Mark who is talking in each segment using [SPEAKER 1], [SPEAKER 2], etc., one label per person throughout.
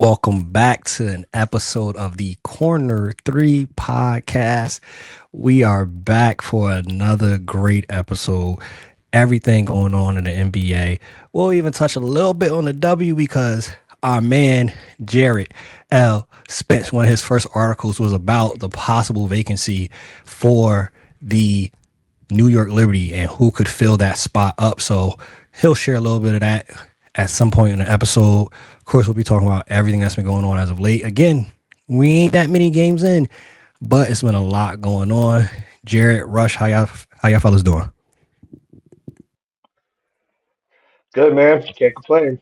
[SPEAKER 1] Welcome back to an episode of the Corner 3 podcast. We are back for another great episode. Everything going on in the NBA. We'll even touch a little bit on the W because our man Jarrett L. Spence, one of his first articles was about the possible vacancy for the New York Liberty and who could fill that spot up. So he'll share a little bit of that at some point in the episode. Of course, we'll be talking about everything that's been going on as of late. Again, we ain't that many games in, but it's been a lot going on. Jarrett, Rush, how y'all fellas doing?
[SPEAKER 2] Good man, can't complain.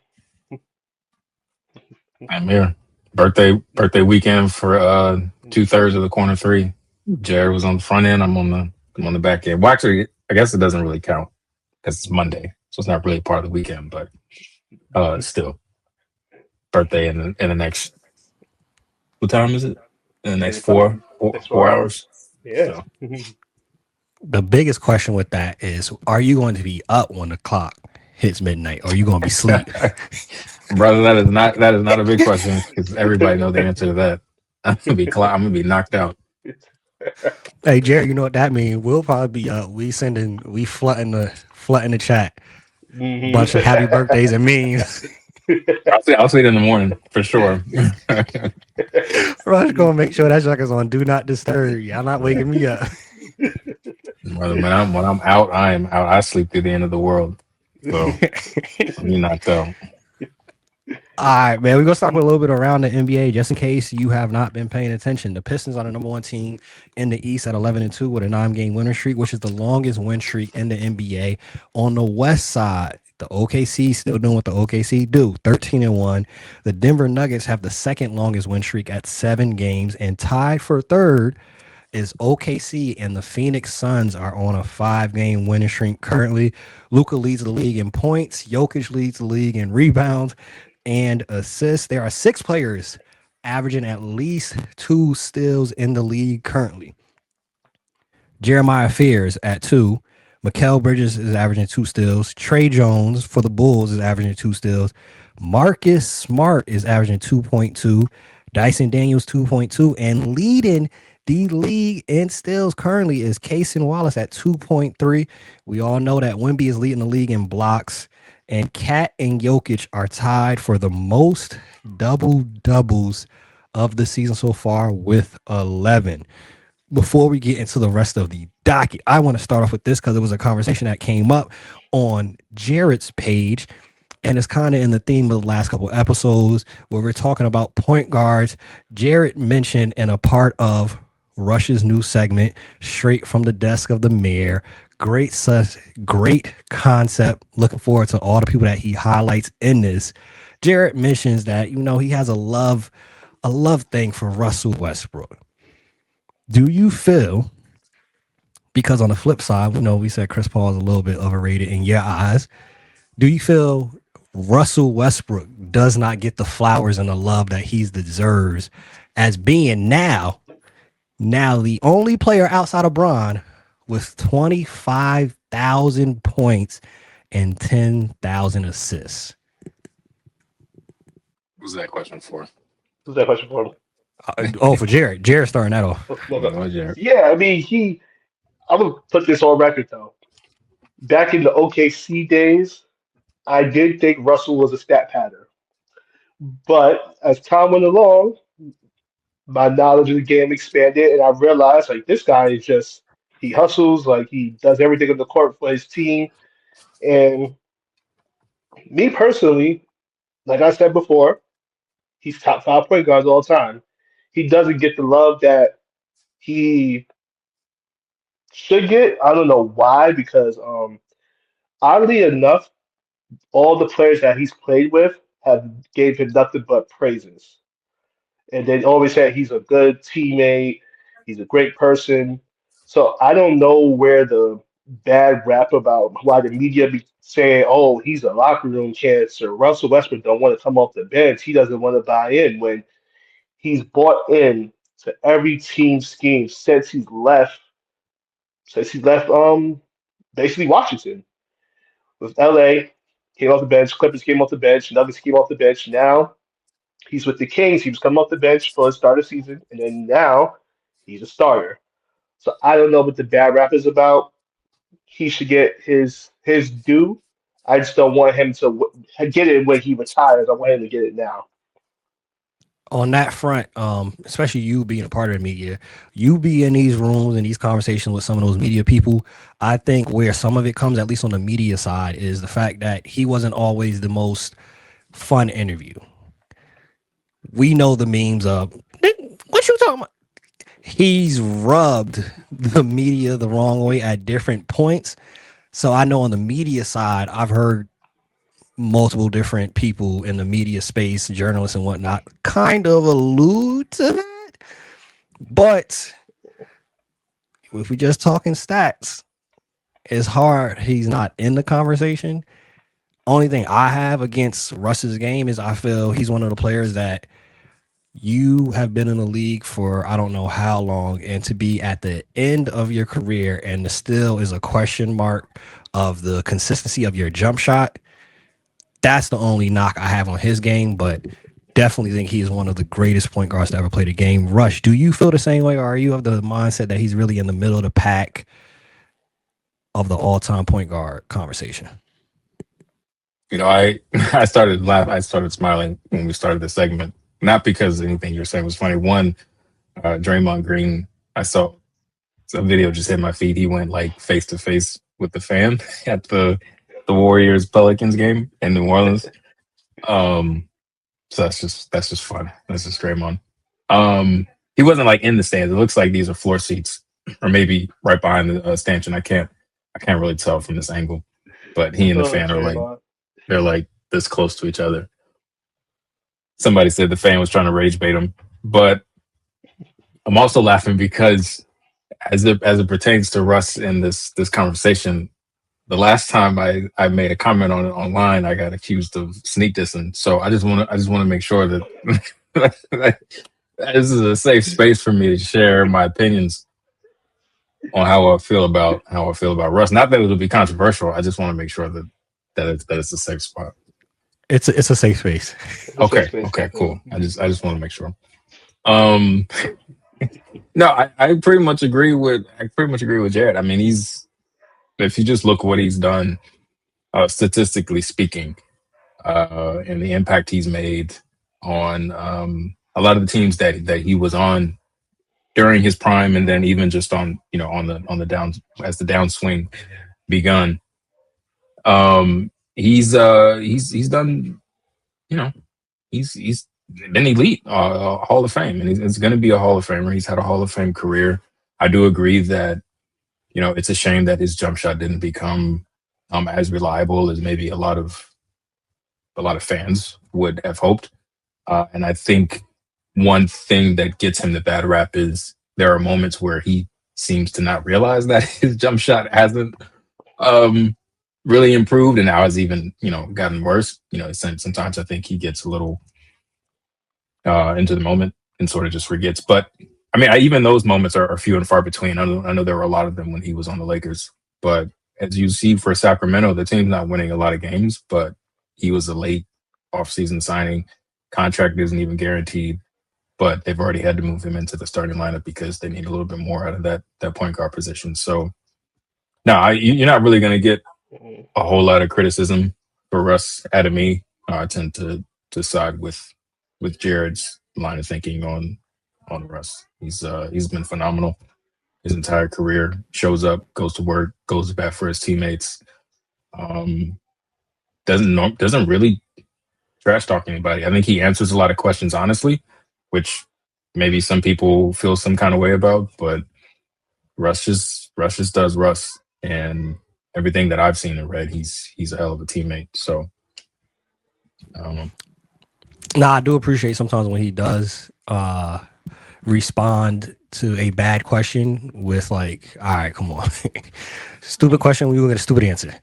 [SPEAKER 3] I'm here. Birthday weekend for 2/3 of the corner three. Jared was on the front end. I'm on the back end. Well, actually, I guess it doesn't really count because it's Monday, so it's not really part of the weekend. But still, birthday in the next. What time is it? In the next four hours.
[SPEAKER 2] Yeah.
[SPEAKER 3] So,
[SPEAKER 1] The biggest question with that is, are you going to be up when the clock hits midnight, or are you going to be asleep?
[SPEAKER 3] brother, that is not a big question because everybody knows the answer to that. I'm gonna be knocked out.
[SPEAKER 1] Hey, Jarrett, you know what that means? We'll probably be up. We flooding the chat. Bunch of happy birthdays and memes.
[SPEAKER 3] I'll see it in the morning for sure.
[SPEAKER 1] Rush gonna make sure that is on do not disturb. Y'all not waking me up.
[SPEAKER 3] Brother, when I'm out, I am out. I sleep through the end of the world. So I'm knocked out.
[SPEAKER 1] All right, man. We're gonna talk a little bit around the NBA just in case you have not been paying attention. The Pistons are the number one team in the East at 11-2 with a 9-game winning streak, which is the longest win streak in the NBA. On the West side, the OKC still doing what the OKC do, 13-1. The Denver Nuggets have the second longest win streak at 7 games, and tied for third is OKC, and the Phoenix Suns are on a 5-game winning streak currently. Luka leads the league in points. Jokic leads the league in rebounds and assists. There are 6 players averaging at least 2 steals in the league currently. Jeremiah Fears at 2. Mikal Bridges is averaging 2 steals. Trey Jones for the Bulls is averaging 2 steals. Marcus Smart is averaging 2.2. Dyson Daniels 2.2, and leading the league in steals currently is Cason Wallace at 2.3. We all know that Wemby is leading the league in blocks, and Kat and Jokic are tied for the most double-doubles of the season so far with 11. Before we get into the rest of the docket, I want to start off with this because it was a conversation that came up on Jarrett's page, and it's kind of in the theme of the last couple episodes where we're talking about point guards. Jarrett mentioned in a part of Rush's new segment, Straight from the Desk of the Mayor. Great concept. Looking forward to all the people that he highlights in this. Jarrett mentions that, he has a love thing for Russell Westbrook. Do you feel, because on the flip side, we said Chris Paul is a little bit overrated in your eyes, do you feel Russell Westbrook does not get the flowers and the love that he deserves as being now the only player outside of Bron with 25,000 points and 10,000 assists?
[SPEAKER 3] Who's that question for?
[SPEAKER 2] Who's that question for?
[SPEAKER 1] For Jared. Jared starting that off.
[SPEAKER 2] Yeah, I mean, I'm going to put this on record, though. Back in the OKC days, I did think Russell was a stat pattern. But as time went along, my knowledge of the game expanded, and I realized, this guy is he hustles, he does everything on the court for his team. And me personally, like I said before, he's top 5 point guards all the time. He doesn't get the love that he should get. I don't know why, because oddly enough, all the players that he's played with have gave him nothing but praises. And they always said he's a good teammate, he's a great person. So I don't know where the bad rap about why the media be saying, "Oh, he's a locker room cancer." Russell Westbrook don't want to come off the bench. He doesn't want to buy in when he's bought in to every team scheme since he's left basically Washington. With LA, came off the bench, Clippers came off the bench, Nuggets came off the bench. Now He's with the Kings. He was coming off the bench for the start of the season, and then now he's a starter. So I don't know what the bad rap is about. He should get his due. I just don't want him to get it when he retires. I want him to get it now.
[SPEAKER 1] On that front, especially you being a part of the media, you be in these rooms and these conversations with some of those media people. I think where some of it comes, at least on the media side, is the fact that he wasn't always the most fun interview. We know the memes of what you talking about. He's rubbed the media the wrong way at different points. So I know on the media side, I've heard multiple different people in the media space, journalists and whatnot, kind of allude to that. But if we just talking stats, it's hard. He's not in the conversation. Only thing I have against Russ's game is I feel he's one of the players that you have been in the league for I don't know how long, and to be at the end of your career and there still is a question mark of the consistency of your jump shot. That's the only knock I have on his game, but definitely think he is one of the greatest point guards to ever play the game. Rush, do you feel the same way, or are you of the mindset that he's really in the middle of the pack of the all-time point guard conversation?
[SPEAKER 3] You know, I started laughing. I started smiling when we started the segment, not because anything you're saying was funny. One, Draymond Green, I saw a video just hit my feed. He went like face to face with the fan at the Warriors Pelicans game in New Orleans. So that's just fun. That's just Draymond. He wasn't like in the stands. It looks like these are floor seats, or maybe right behind the stanchion. I can't really tell from this angle, but he and the fan are like, they're like this close to each other. Somebody said the fan was trying to rage bait him, but I'm also laughing because as it pertains to Russ in this conversation, the last time I made a comment on it online, I got accused of sneak dissing. So I just want to make sure that this is a safe space for me to share my opinions on how I feel about Russ. Not that it'll be controversial. I just want to make sure that it's a safe spot.
[SPEAKER 1] It's a safe space.
[SPEAKER 3] Okay, cool. I just want to make sure. No, I pretty much agree with Jarrett. I mean, if you just look what he's done, statistically speaking, and the impact he's made on a lot of the teams that he was on during his prime, and then even just on the down as the downswing begun. He's done, he's been elite, Hall of Fame, and it's going to be a Hall of Famer. He's had a Hall of Fame career. I do agree that, it's a shame that his jump shot didn't become as reliable as maybe a lot of fans would have hoped. And I think one thing that gets him the bad rap is there are moments where he seems to not realize that his jump shot hasn't really improved, and now has even gotten worse. Sometimes I think he gets a little into the moment and sort of just forgets. But I mean, even those moments are few and far between. I know there were a lot of them when he was on the Lakers, but as you see for Sacramento, the team's not winning a lot of games, but he was a late offseason signing. Contract isn't even guaranteed, but they've already had to move him into the starting lineup because they need a little bit more out of that point guard position. So no, you're not really going to get a whole lot of criticism for Russ out of me. I tend to side with Jared's line of thinking on Russ. He's been phenomenal his entire career. Shows up, goes to work, goes to bat for his teammates. Doesn't really trash talk anybody. I think he answers a lot of questions honestly, which maybe some people feel some kind of way about, but Russ just does Russ, and everything that I've seen and read, he's a hell of a teammate. So I don't know.
[SPEAKER 1] No, I do appreciate sometimes when he does respond to a bad question with like, all right, come on. Stupid question, we will get a stupid answer.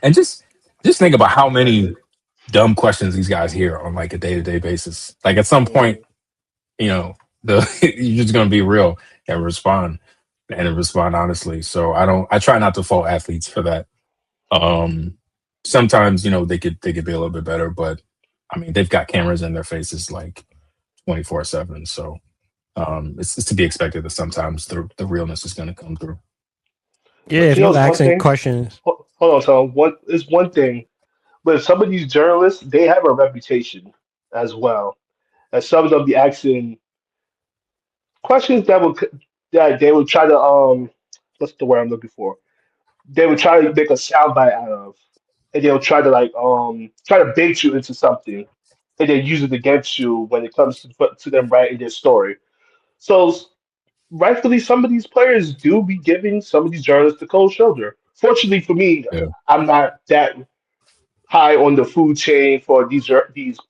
[SPEAKER 3] And just think about how many dumb questions these guys hear on like a day-to-day basis. Like at some point, you're just gonna be real and respond honestly. So I try not to fault athletes for that. Sometimes, they could be a little bit better, but I mean, they've got cameras in their faces like 24/7. So it's to be expected that sometimes the realness is going to come through.
[SPEAKER 1] Yeah,
[SPEAKER 2] But
[SPEAKER 1] if
[SPEAKER 2] you know,
[SPEAKER 1] you
[SPEAKER 2] it's one
[SPEAKER 1] asking
[SPEAKER 2] thing.
[SPEAKER 1] questions,
[SPEAKER 2] Hold on, Tom. It's one thing, but some of these journalists they have a reputation as well. And some of them be asking questions that they would try to what's the word I'm looking for? They would try to make a soundbite out of, and they'll try to try to bait you into something, and then use it against you when it comes to them writing their story. So rightfully, some of these players do be giving some of these journalists the cold shoulder. Fortunately for me,
[SPEAKER 3] Yeah.
[SPEAKER 2] I'm not that high on the food chain for these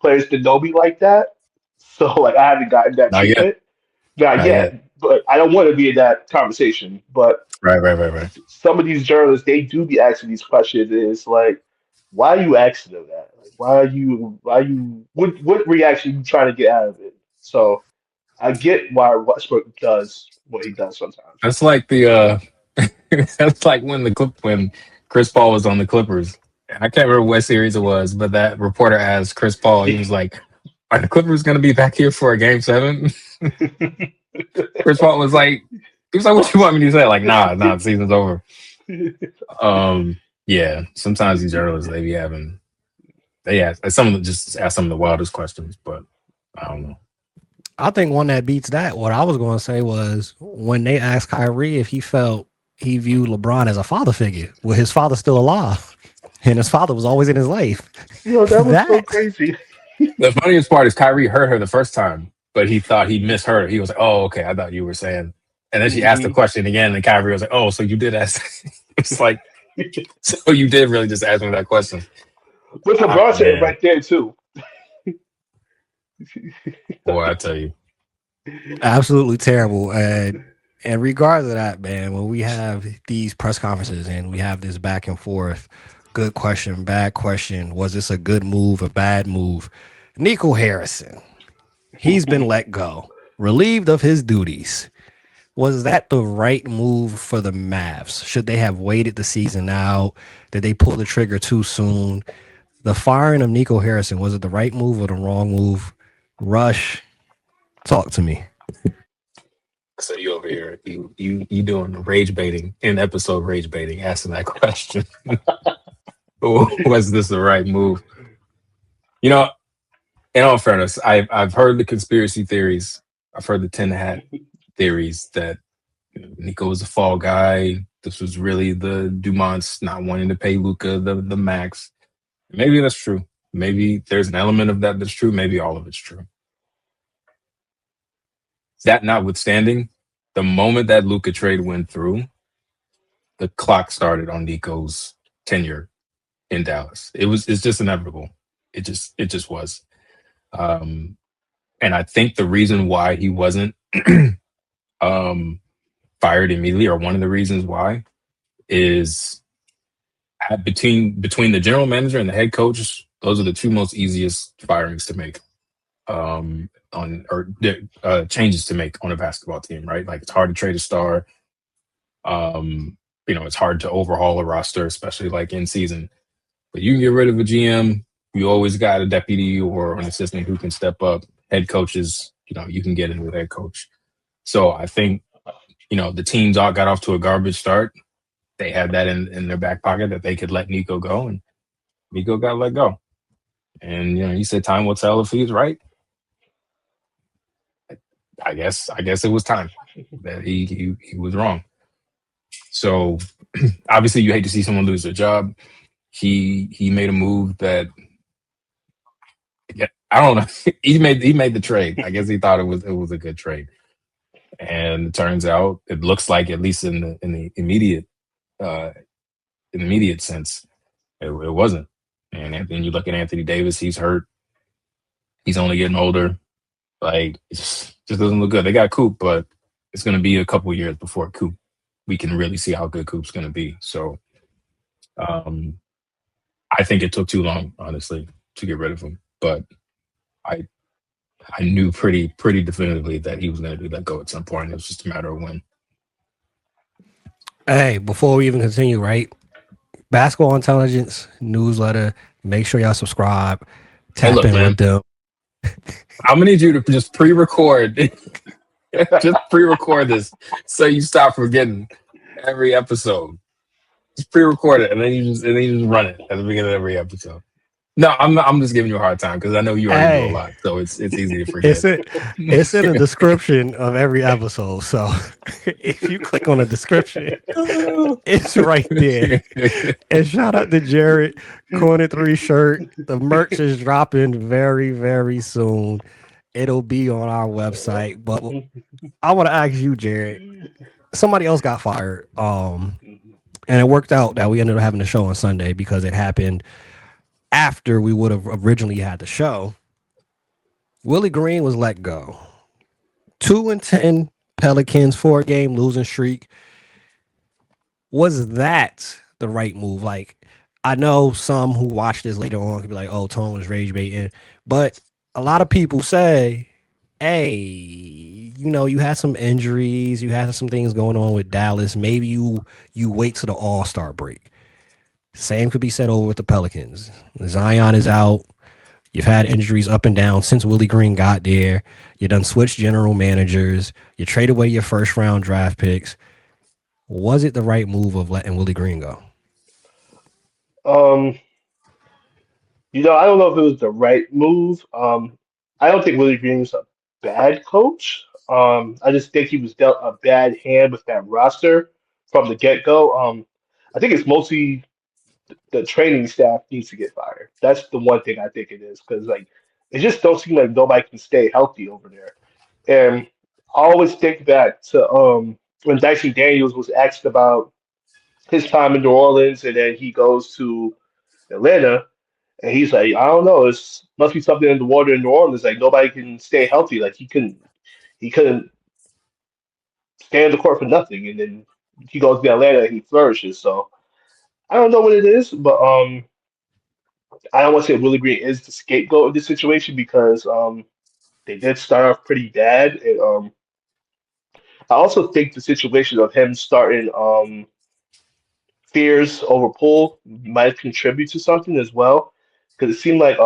[SPEAKER 2] players to know me like that. So like I haven't gotten that
[SPEAKER 3] Not yet.
[SPEAKER 2] treatment. Not
[SPEAKER 3] Not yet.
[SPEAKER 2] yet, but I don't want to be in that conversation. But
[SPEAKER 3] Right.
[SPEAKER 2] some of these journalists, they do be asking these questions. And it's like, why are you asking them that? Like, what reaction are you trying to get out of it? So I get why Westbrook does what he does sometimes.
[SPEAKER 3] That's like that's like when Chris Paul was on the Clippers. I can't remember what series it was, but that reporter asked Chris Paul, he was like, "Are the Clippers going to be back here for a game 7?" Chris Paul was like, "What you want me to say?" Like, nah, the season's over. Yeah. Sometimes these journalists they ask some of them just ask some of the wildest questions, but I don't know.
[SPEAKER 1] I think one that beats that, what I was going to say was when they asked Kyrie if he felt he viewed LeBron as a father figure, with his father still alive, and his father was always in his life.
[SPEAKER 2] That was so
[SPEAKER 1] That
[SPEAKER 2] crazy.
[SPEAKER 3] The funniest part is Kyrie heard her the first time, but he thought he misheard. He was like, "Oh, okay, I thought you were saying." And then she asked the
[SPEAKER 2] Mhm.
[SPEAKER 3] question again, and Kyrie was like, "Oh, so you did ask?" It's like, so you did really just ask me that question?
[SPEAKER 2] But
[SPEAKER 3] Ah,
[SPEAKER 2] LeBron said it
[SPEAKER 3] man,
[SPEAKER 2] right there too.
[SPEAKER 3] boy, I tell you,
[SPEAKER 1] absolutely terrible. And regardless of that, man, when we have these press conferences and we have this back and forth, good question, bad question, was this a good move, a bad move? Nico Harrison, he's been let go, relieved of his duties. Was that the right move for the Mavs? Should they have waited the season out? Did they pull the trigger too soon? The firing of Nico Harrison, was it the right move or the wrong move? Rush, talk to me.
[SPEAKER 3] so you over here, you doing rage baiting in episode rage baiting, asking that question. Was this the right move? You know, in all fairness, I've heard the conspiracy theories. I've heard the tin hat theories that Nico was a fall guy. This was really the Dumonts not wanting to pay Luca the max. Maybe that's true. Maybe there's an element of that that's true. Maybe all of it's true. That notwithstanding, the moment that Luca trade went through, the clock started on Nico's tenure in Dallas. It's just inevitable. It just was. Um, and I think the reason why he wasn't um, fired immediately, or one of the reasons why, is between the general manager and the head coach. Those are the two most easiest firings to make, on or changes to make on a basketball team, right? Like it's hard to trade a star. It's hard to overhaul a roster, especially like in season. But you can get rid of a GM. You always got a deputy or an assistant who can step up. Head coaches, you can get in with head coach. So I think, the teams all got off to a garbage start. They had that in their back pocket that they could let Nico go, and Nico got let go. And he said time will tell if he's right. I guess it was time that he was wrong. So obviously you hate to see someone lose their job. He made a move that, yeah, I don't know. He made the trade. I guess he thought it was a good trade. And it turns out it looks like, at least in the uh immediate sense, it wasn't. And then you look at Anthony Davis, he's hurt. He's only getting older. Like, it just doesn't look good. They got Coop, but it's going to be a couple of years before Coop we can really see how good Coop's going to be. So um, I think it took too long, honestly, to get rid of him. But I I knew pretty definitively that he was going to be let go at some point. It was just a matter of when.
[SPEAKER 1] Hey, before we even continue, right? Basketball Intelligence newsletter. Make sure y'all subscribe.
[SPEAKER 3] Hey,
[SPEAKER 1] tap
[SPEAKER 3] look,
[SPEAKER 1] in
[SPEAKER 3] man.
[SPEAKER 1] with them.
[SPEAKER 3] I'm gonna need you to just pre-record, just pre-record this, so you stop forgetting every episode. Just pre-record it, and then you just run it at the beginning of every episode. No, I'm just giving you a hard time because I know you already do a
[SPEAKER 1] Hey,
[SPEAKER 3] lot, so it's easy to forget.
[SPEAKER 1] it's it. It's in the description of every episode. So if you click on the description, it's right there. And shout out to Jarrett, Corner 3 shirt. The merch is dropping very, very soon. It'll be on our website. But I want to ask you, Jared. Somebody else got fired. And it worked out that we ended up having the show on Sunday because it happened after we would have originally had the show. Willie Green was let go. 2-10 Pelicans, 4-game losing streak. Was that the right move? Like, I know some who watch this later on could be like, "Oh, Tone was rage baiting," but a lot of people say, "Hey, you had some injuries, you had some things going on with Dallas. Maybe you wait till the All-Star break." Same could be said over with the Pelicans. Zion is out. You've had injuries up and down since Willie Green got there. You done switched general managers. You trade away your first round draft picks. Was it the right move of letting Willie Green go?
[SPEAKER 2] Um, I don't know if it was the right move. I don't think Willie Green was a bad coach. I just think he was dealt a bad hand with that roster from the get-go. I think it's mostly the training staff needs to get fired. That's the one thing I think it is because like it just don't seem like nobody can stay healthy over there. And I always think back to when Dyson Daniels was asked about his time in New Orleans, and then he goes to Atlanta, and he's like, I don't know, it's must be something in the water in New Orleans. Like nobody can stay healthy. Like he couldn't stay on the court for nothing, and then he goes to Atlanta and he flourishes. So I don't know what it is, but I don't want to say Willie Green is the scapegoat of this situation because they did start off pretty bad, and I also think the situation of him starting Fears over Poole might contribute to something as well because it seemed like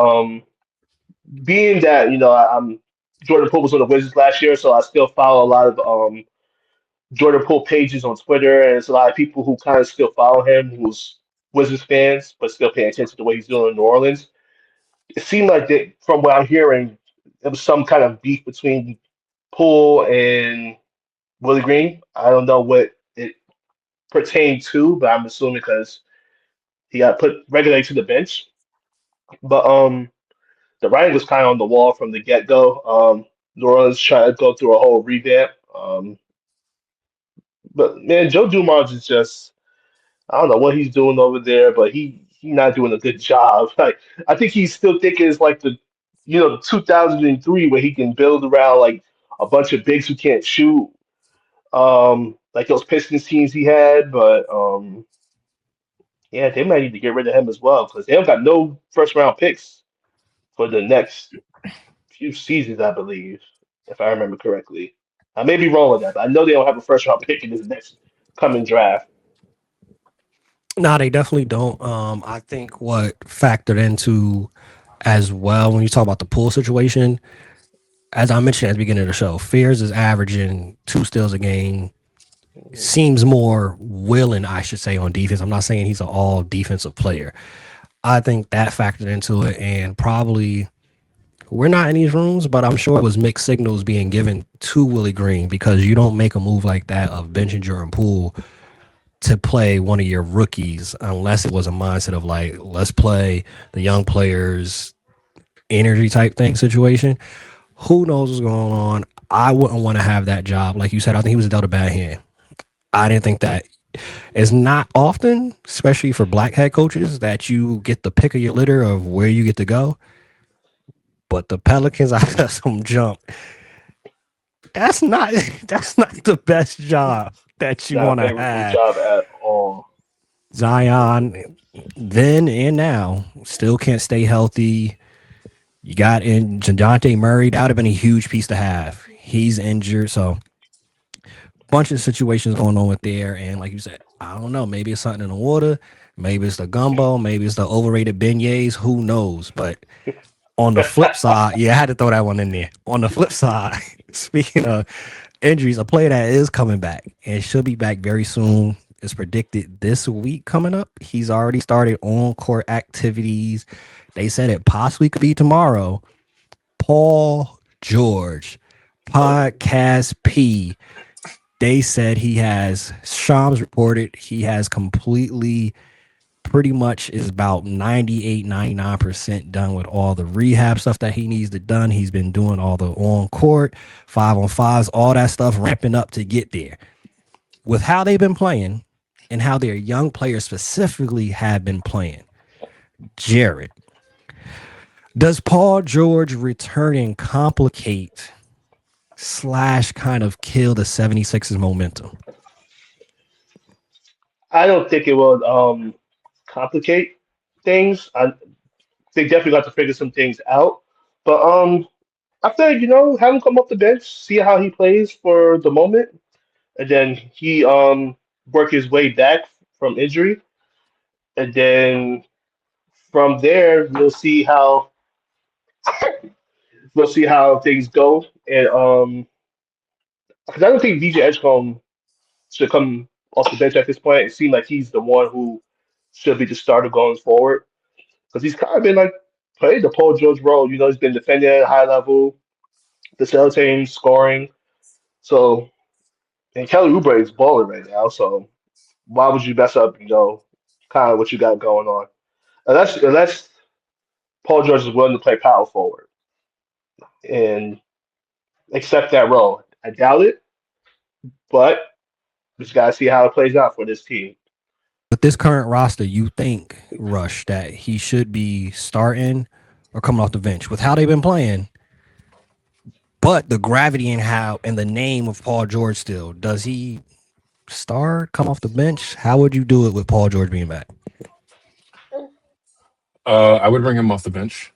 [SPEAKER 2] being that I'm Jordan Poole was on the Wizards last year, so I still follow a lot of Jordan Poole pages on Twitter, and there's a lot of people who kind of still follow him who's Wizards fans but still paying attention to the way he's doing in New Orleans. It seemed like that from what I'm hearing, there was some kind of beef between Poole and Willie Green. I don't know what it pertained to, but I'm assuming because he got put regularly to the bench. But the writing was kind of on the wall from the get go. New Orleans trying to go through a whole revamp. But man, Joe Dumars is just I don't know what he's doing over there, but he's not doing a good job. Like I think he's still thinking it's like the 2003 where he can build around like a bunch of bigs who can't shoot, like those Pistons teams he had. But yeah, they might need to get rid of him as well because they don't got no first round picks for the next few seasons, I believe, if I remember correctly. I may be wrong with that, but I know they don't have a first round pick in this next coming draft.
[SPEAKER 1] No, they definitely don't. I think what factored into as well when you talk about the Poole situation, as I mentioned at the beginning of the show, Fears is averaging 2 steals a game. Seems more willing, I should say, on defense. I'm not saying he's an all defensive player. I think that factored into it, and probably we're not in these rooms, but I'm sure it was mixed signals being given to Willie Green because you don't make a move like that of benching Jordan Poole to play one of your rookies unless it was a mindset of like, let's play the young players energy type thing situation. Who knows what's going on? I wouldn't want to have that job. Like you said, I think he was dealt a bad hand. I didn't think that it's not often, especially for black head coaches, that you get the pick of your litter of where you get to go. But the Pelicans, I got some jump. That's not the best job that you
[SPEAKER 2] Not a
[SPEAKER 1] want to
[SPEAKER 2] favorable
[SPEAKER 1] have.
[SPEAKER 2] job at all.
[SPEAKER 1] Zion, then and now, still can't stay healthy. You got in Dejounte Murray. That would have been a huge piece to have. He's injured, so bunch of situations going on with there. And like you said, I don't know. Maybe it's something in the water. Maybe it's the gumbo. Maybe it's the overrated beignets. Who knows? But On the flip side, yeah, I had to throw that one in there. On the flip side, speaking of injuries, a player that is coming back and should be back very soon is predicted this week coming up. He's already started on court activities. They said it possibly could be tomorrow. Paul George, Podcast P. They said Shams reported he has completely, pretty much is about 98, 99% done with all the rehab stuff that he needs to done. He's been doing all the on court, 5-on-5s, all that stuff, ramping up to get there. With how they've been playing and how their young players specifically have been playing, Jarrett, does Paul George returning complicate / kind of kill the 76ers momentum?
[SPEAKER 2] I don't think it will complicate things. They definitely got to figure some things out. But I feel like, have him come off the bench, see how he plays for the moment, and then he work his way back from injury, and then from there we'll see how things go. And 'cause I don't think DJ Edgecombe should come off the bench at this point. It seemed like he's the one who should be the starter going forward because he's kind of been like played the Paul George role. He's been defending at a high level, facilitating, scoring. So, and Kelly Oubre is balling right now. So, why would you mess up, kind of what you got going on? Unless Paul George is willing to play power forward and accept that role. I doubt it, but just gotta see how it plays out for this team.
[SPEAKER 1] With this current roster, you think, Rush, that he should be starting or coming off the bench? With how they've been playing, but the gravity and the name of Paul George still, does he start, come off the bench? How would you do it with Paul George being back?
[SPEAKER 3] I would bring him off the bench,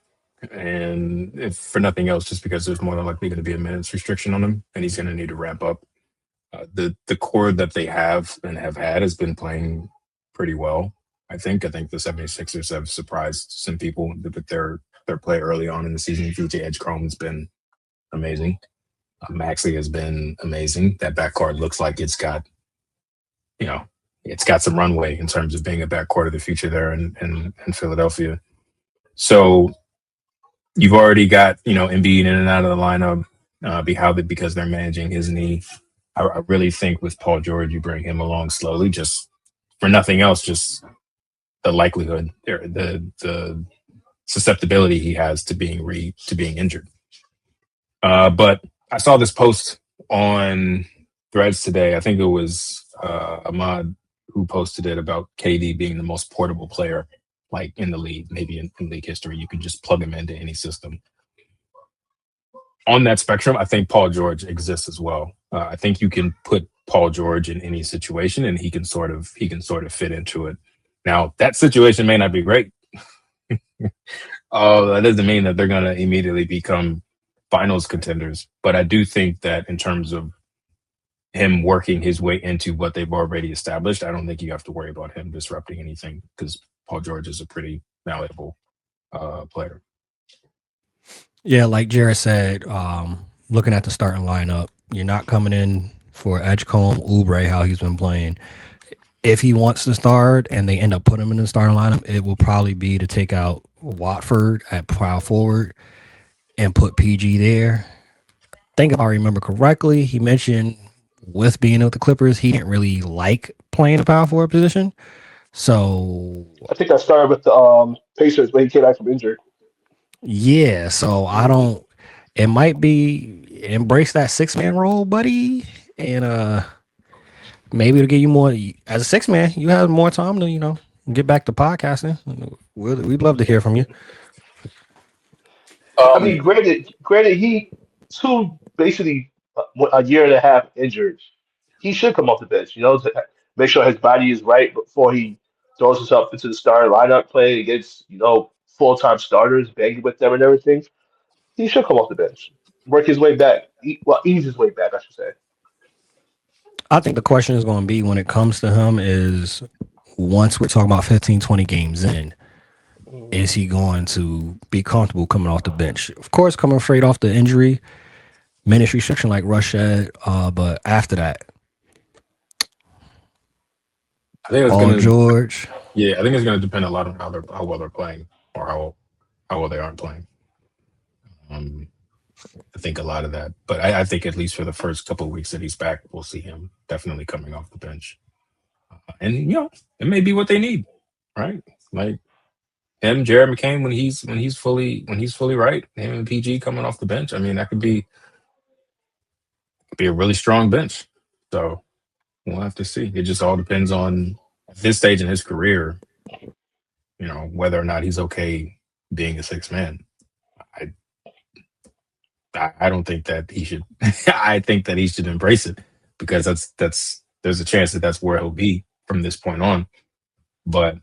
[SPEAKER 3] and if for nothing else, just because there's more than likely going to be a minutes restriction on him, and he's going to need to ramp up. The core that they have and have had has been playing pretty well. I think the 76ers have surprised some people with their play early on in the season. DJ Edgecombe has been amazing. Maxey has been amazing. That backcourt looks like it's got some runway in terms of being a backcourt of the future there in Philadelphia. So you've already got, Embiid in and out of the lineup because they're managing his knee. I really think with Paul George, you bring him along slowly, just for nothing else, just the likelihood, the susceptibility he has to being injured. But I saw this post on Threads today. I think it was Ahmad who posted it about KD being the most portable player, like in the league, maybe in league history. You can just plug him into any system. On that spectrum, I think Paul George exists as well. I think you can put Paul George in any situation, and he can sort of fit into it. Now, that situation may not be great. That doesn't mean that they're going to immediately become finals contenders. But I do think that in terms of him working his way into what they've already established, I don't think you have to worry about him disrupting anything because Paul George is a pretty malleable player.
[SPEAKER 1] Yeah, like Jarrett said, looking at the starting lineup, you're not coming in for Edgecombe, Oubre, how he's been playing. If he wants to start and they end up putting him in the starting lineup, it will probably be to take out Watford at power forward and put PG there. I think if I remember correctly, he mentioned with being with the Clippers, he didn't really like playing the power forward position. So
[SPEAKER 2] I think I started with the Pacers when he came back from injury.
[SPEAKER 1] yeah, so it might be embrace that 6-man role, buddy. And maybe it'll give you more as a 6-man, you have more time to, get back to podcasting. We'd love to hear from you.
[SPEAKER 2] I mean, granted, he basically a year and a half injured. He should come off the bench, to make sure his body is right before he throws himself into the starting lineup, playing against, full-time starters, banging with them and everything. He should come off the bench, work his way back, ease his way back, I should say.
[SPEAKER 1] I think the question is going to be when it comes to him is once we're talking about 15, 20 games in, is he going to be comfortable coming off the bench? Of course, coming straight off the injury, minutes restriction like Rush said, but after that,
[SPEAKER 3] I think it's
[SPEAKER 1] Paul
[SPEAKER 3] gonna.
[SPEAKER 1] George.
[SPEAKER 3] Yeah, I think it's gonna depend a lot on how well they're playing or how well they aren't playing. I think a lot of that, but I think at least for the first couple of weeks that he's back, we'll see him definitely coming off the bench, and it may be what they need, right? Like him, Jared McCain, when he's fully right, him and PG coming off the bench. I mean, that could be a really strong bench. So we'll have to see. It just all depends on at this stage in his career, whether or not he's okay being a sixth man. I don't think that he should. I think that he should embrace it because there's a chance that that's where he'll be from this point on. But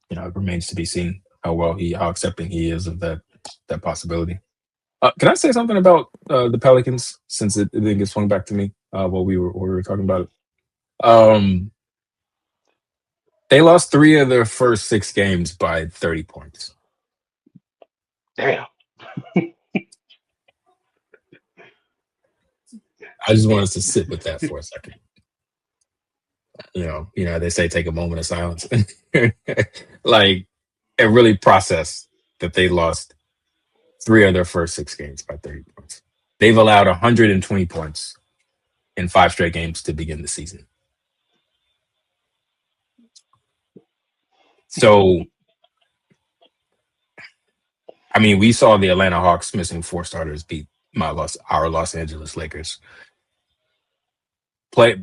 [SPEAKER 3] it remains to be seen how accepting he is of that possibility. Can I say something about the Pelicans since it then gets swung back to me while we were talking about it? They lost 3 of their first 6 games by 30 points.
[SPEAKER 2] Damn.
[SPEAKER 3] I just want us to sit with that for a second. They say take a moment of silence. Like, and really process that they lost 3 of their first 6 games by 30 points. They've allowed 120 points in 5 straight games to begin the season. So, I mean, we saw the Atlanta Hawks missing 4 starters beat our Los Angeles Lakers.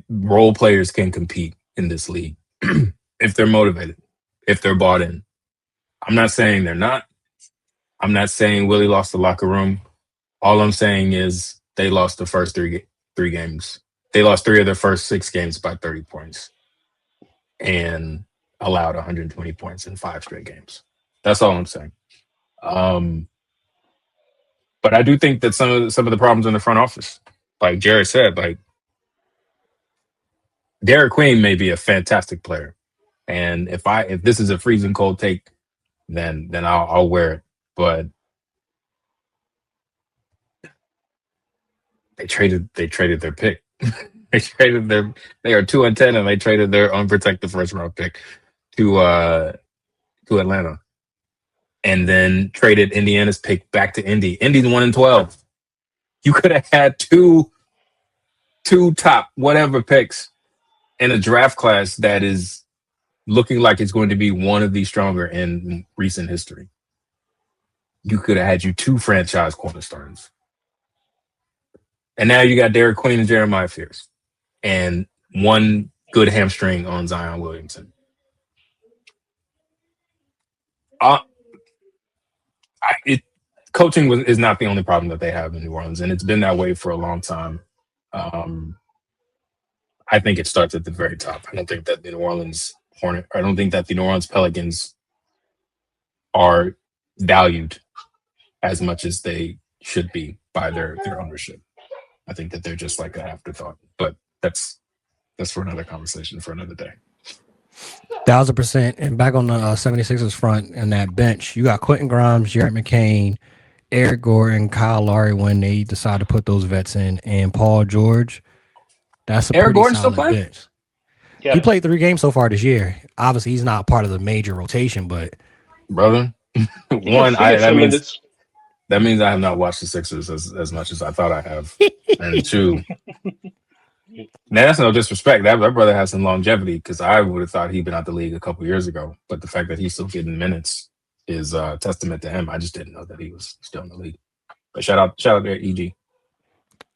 [SPEAKER 3] Role players can compete in this league if they're motivated, if they're bought in. I'm not saying they're not. I'm not saying Willie lost the locker room. All I'm saying is they lost the first 3 games. They lost 3 of their first 6 games by 30 points and allowed 120 points in 5 straight games. That's all I'm saying. But I do think that some of the problems in the front office, like Jared said, like Derek Queen may be a fantastic player, and if this is a freezing cold take, then I'll wear it. But they traded their pick. They are 2-10, and they traded their unprotected first round pick to Atlanta, and then traded Indiana's pick back to Indy. Indy's 1-12. You could have had two top whatever picks in a draft class that is looking like it's going to be one of the stronger in recent history. You could have had 2 franchise cornerstones. And now you got Derek Queen and Jeremiah Fears. And 1 good hamstring on Zion Williamson. Coaching is not the only problem that they have in New Orleans, and it's been that way for a long time. I think it starts at the very top. I don't think that the New Orleans Pelicans are valued as much as they should be by their ownership. I think that they're just like an afterthought. But that's for another conversation for another day.
[SPEAKER 1] 1,000%. And back on the 76ers front and that bench, you got Quentin Grimes, Jarrett McCain, Eric Gordon, Kyle Lowry when they decide to put those vets in, and Paul George. That's a
[SPEAKER 3] Eric
[SPEAKER 1] pretty
[SPEAKER 3] Gordon still
[SPEAKER 1] solid
[SPEAKER 3] playing?
[SPEAKER 1] bench. Yeah. He played 3 games so far this year. Obviously, he's not part of the major rotation, but
[SPEAKER 3] brother, that means I have not watched the Sixers as much as I thought I have. And 2, now that's no disrespect. That brother has some longevity because I would have thought he'd been out the league a couple years ago. But the fact that he's still getting minutes is a testament to him. I just didn't know that he was still in the league. But shout out to EG.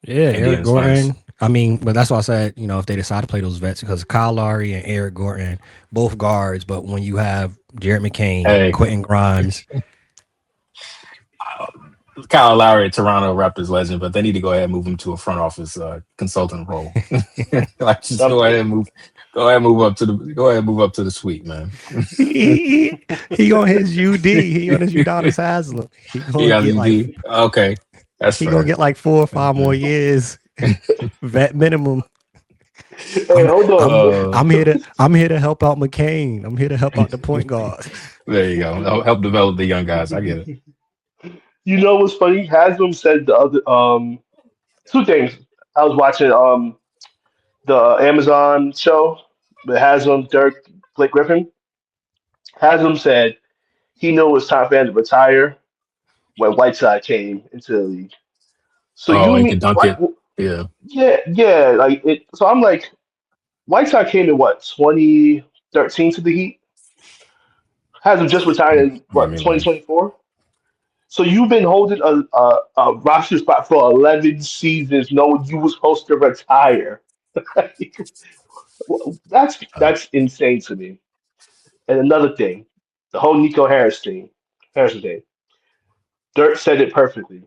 [SPEAKER 1] Yeah, Eric Gordon. I mean, but that's why I said, if they decide to play those vets, because Kyle Lowry and Eric Gordon, both guards, but when you have Jarrett McCain, Quentin Grimes.
[SPEAKER 3] Kyle Lowry, a Toronto Raptors legend, but they need to go ahead and move him to a front office consultant role. Like, just go ahead and move up to the suite, man.
[SPEAKER 1] he on his UD. He on his Udonis Haslam.
[SPEAKER 3] He got UD. Okay, that's
[SPEAKER 1] he gonna get like 4 or 5 more years vet minimum.
[SPEAKER 2] Hey, hold on.
[SPEAKER 1] I'm here to help out McCain. I'm here to help out the point guard.
[SPEAKER 3] There you go. Help develop the young guys. I get it.
[SPEAKER 2] You know what's funny? Haslam said the other two things. I was watching the Amazon show with Haslam, Dirk, Blake Griffin. Haslam said he knew it was time for him to retire when Whiteside came into the league. So
[SPEAKER 3] Oh,
[SPEAKER 2] you
[SPEAKER 3] he
[SPEAKER 2] mean
[SPEAKER 3] could dunk
[SPEAKER 2] what?
[SPEAKER 3] it. Yeah.
[SPEAKER 2] Yeah, like it. So I'm like, Whiteside came in what 2013 to the Heat. Haslam just retired in what
[SPEAKER 3] Miami Lane.
[SPEAKER 2] 2024. So you've been holding a roster spot for 11 seasons, knowing you were supposed to retire.
[SPEAKER 3] Uh,
[SPEAKER 2] That's insane to me. And another thing, the whole Nico Harrison thing. Dirk said it perfectly.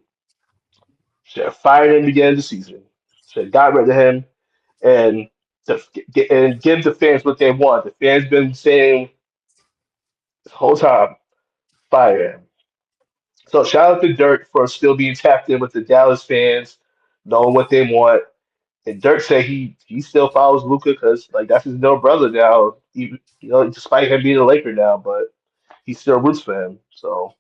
[SPEAKER 2] Should have fired him beginning of the season. Should have got rid of him and and give the fans what they want. The fans been saying this whole time, fire him. So shout out to Dirk for still being tapped in with the Dallas fans, knowing what they want. And Dirk said he still follows Luca because like that's his little brother now. Despite him being a Laker now, but he still roots for him. So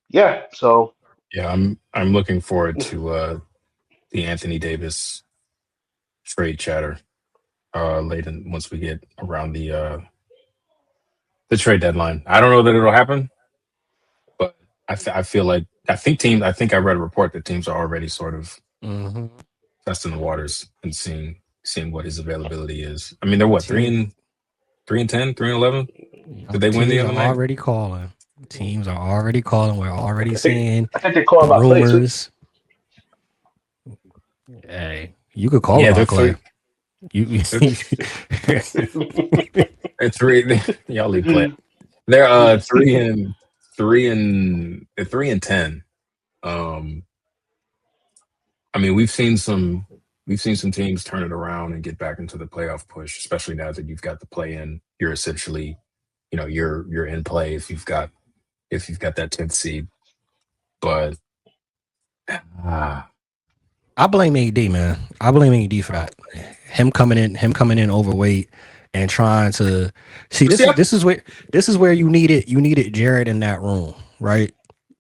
[SPEAKER 2] yeah, so
[SPEAKER 3] yeah, I'm looking forward to the Anthony Davis trade chatter later once we get around the trade deadline. I don't know that it'll happen, but I feel like I think I read a report that teams are already sort of
[SPEAKER 1] Mm-hmm.
[SPEAKER 3] testing the waters and seeing what his availability is. I mean, they're what
[SPEAKER 1] Team,
[SPEAKER 3] 3-10, 3-11. Did they win the
[SPEAKER 1] teams
[SPEAKER 3] other
[SPEAKER 1] are
[SPEAKER 3] night?
[SPEAKER 1] already calling. Teams are already calling. We're already
[SPEAKER 2] I think
[SPEAKER 1] seeing
[SPEAKER 2] I think they're calling about Clay too.
[SPEAKER 1] rumors. Hey, you could call
[SPEAKER 3] Yeah, they're
[SPEAKER 1] about Clay. You,
[SPEAKER 3] they're three. Y'all leave Clay. They're 3-10. Um, I mean, we've seen some teams turn it around and get back into the playoff push, especially now that you've got the play in. You're essentially, you're in play if you've got that 10th seed. But
[SPEAKER 1] I blame AD, man. I blame AD for that. Him coming in overweight and trying to see this is where you needed Jarrett in that room, right?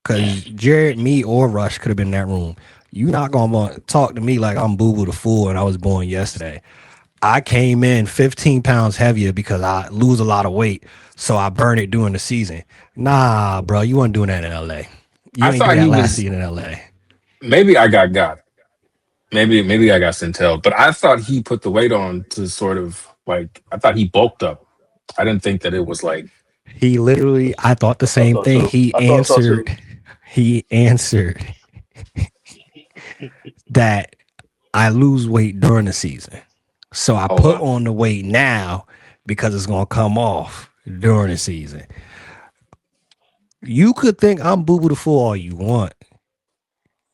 [SPEAKER 1] Because Jarrett, me, or Rush could have been in that room. You not gonna want to talk to me like I'm Boo Boo the Fool and I was born yesterday. I came in 15 pounds heavier because I lose a lot of weight, so I burn it during the season. Nah, bro, you weren't doing that in LA. You
[SPEAKER 3] I
[SPEAKER 1] ain't do
[SPEAKER 3] thought
[SPEAKER 1] that
[SPEAKER 3] he
[SPEAKER 1] last
[SPEAKER 3] was
[SPEAKER 1] season in LA.
[SPEAKER 3] maybe I got. Maybe I got Centel, but I thought he put the weight on to sort of like I thought he bulked up. I didn't think that it was like
[SPEAKER 1] He literally, I thought the
[SPEAKER 2] I thought
[SPEAKER 1] same
[SPEAKER 2] so
[SPEAKER 1] thing.
[SPEAKER 2] too. I thought so too.
[SPEAKER 1] He answered that I lose weight during the season. So I
[SPEAKER 3] hold
[SPEAKER 1] put
[SPEAKER 3] on.
[SPEAKER 1] on the weight now because it's going to come off during the season. You could think I'm Boo Boo the Fool all you want.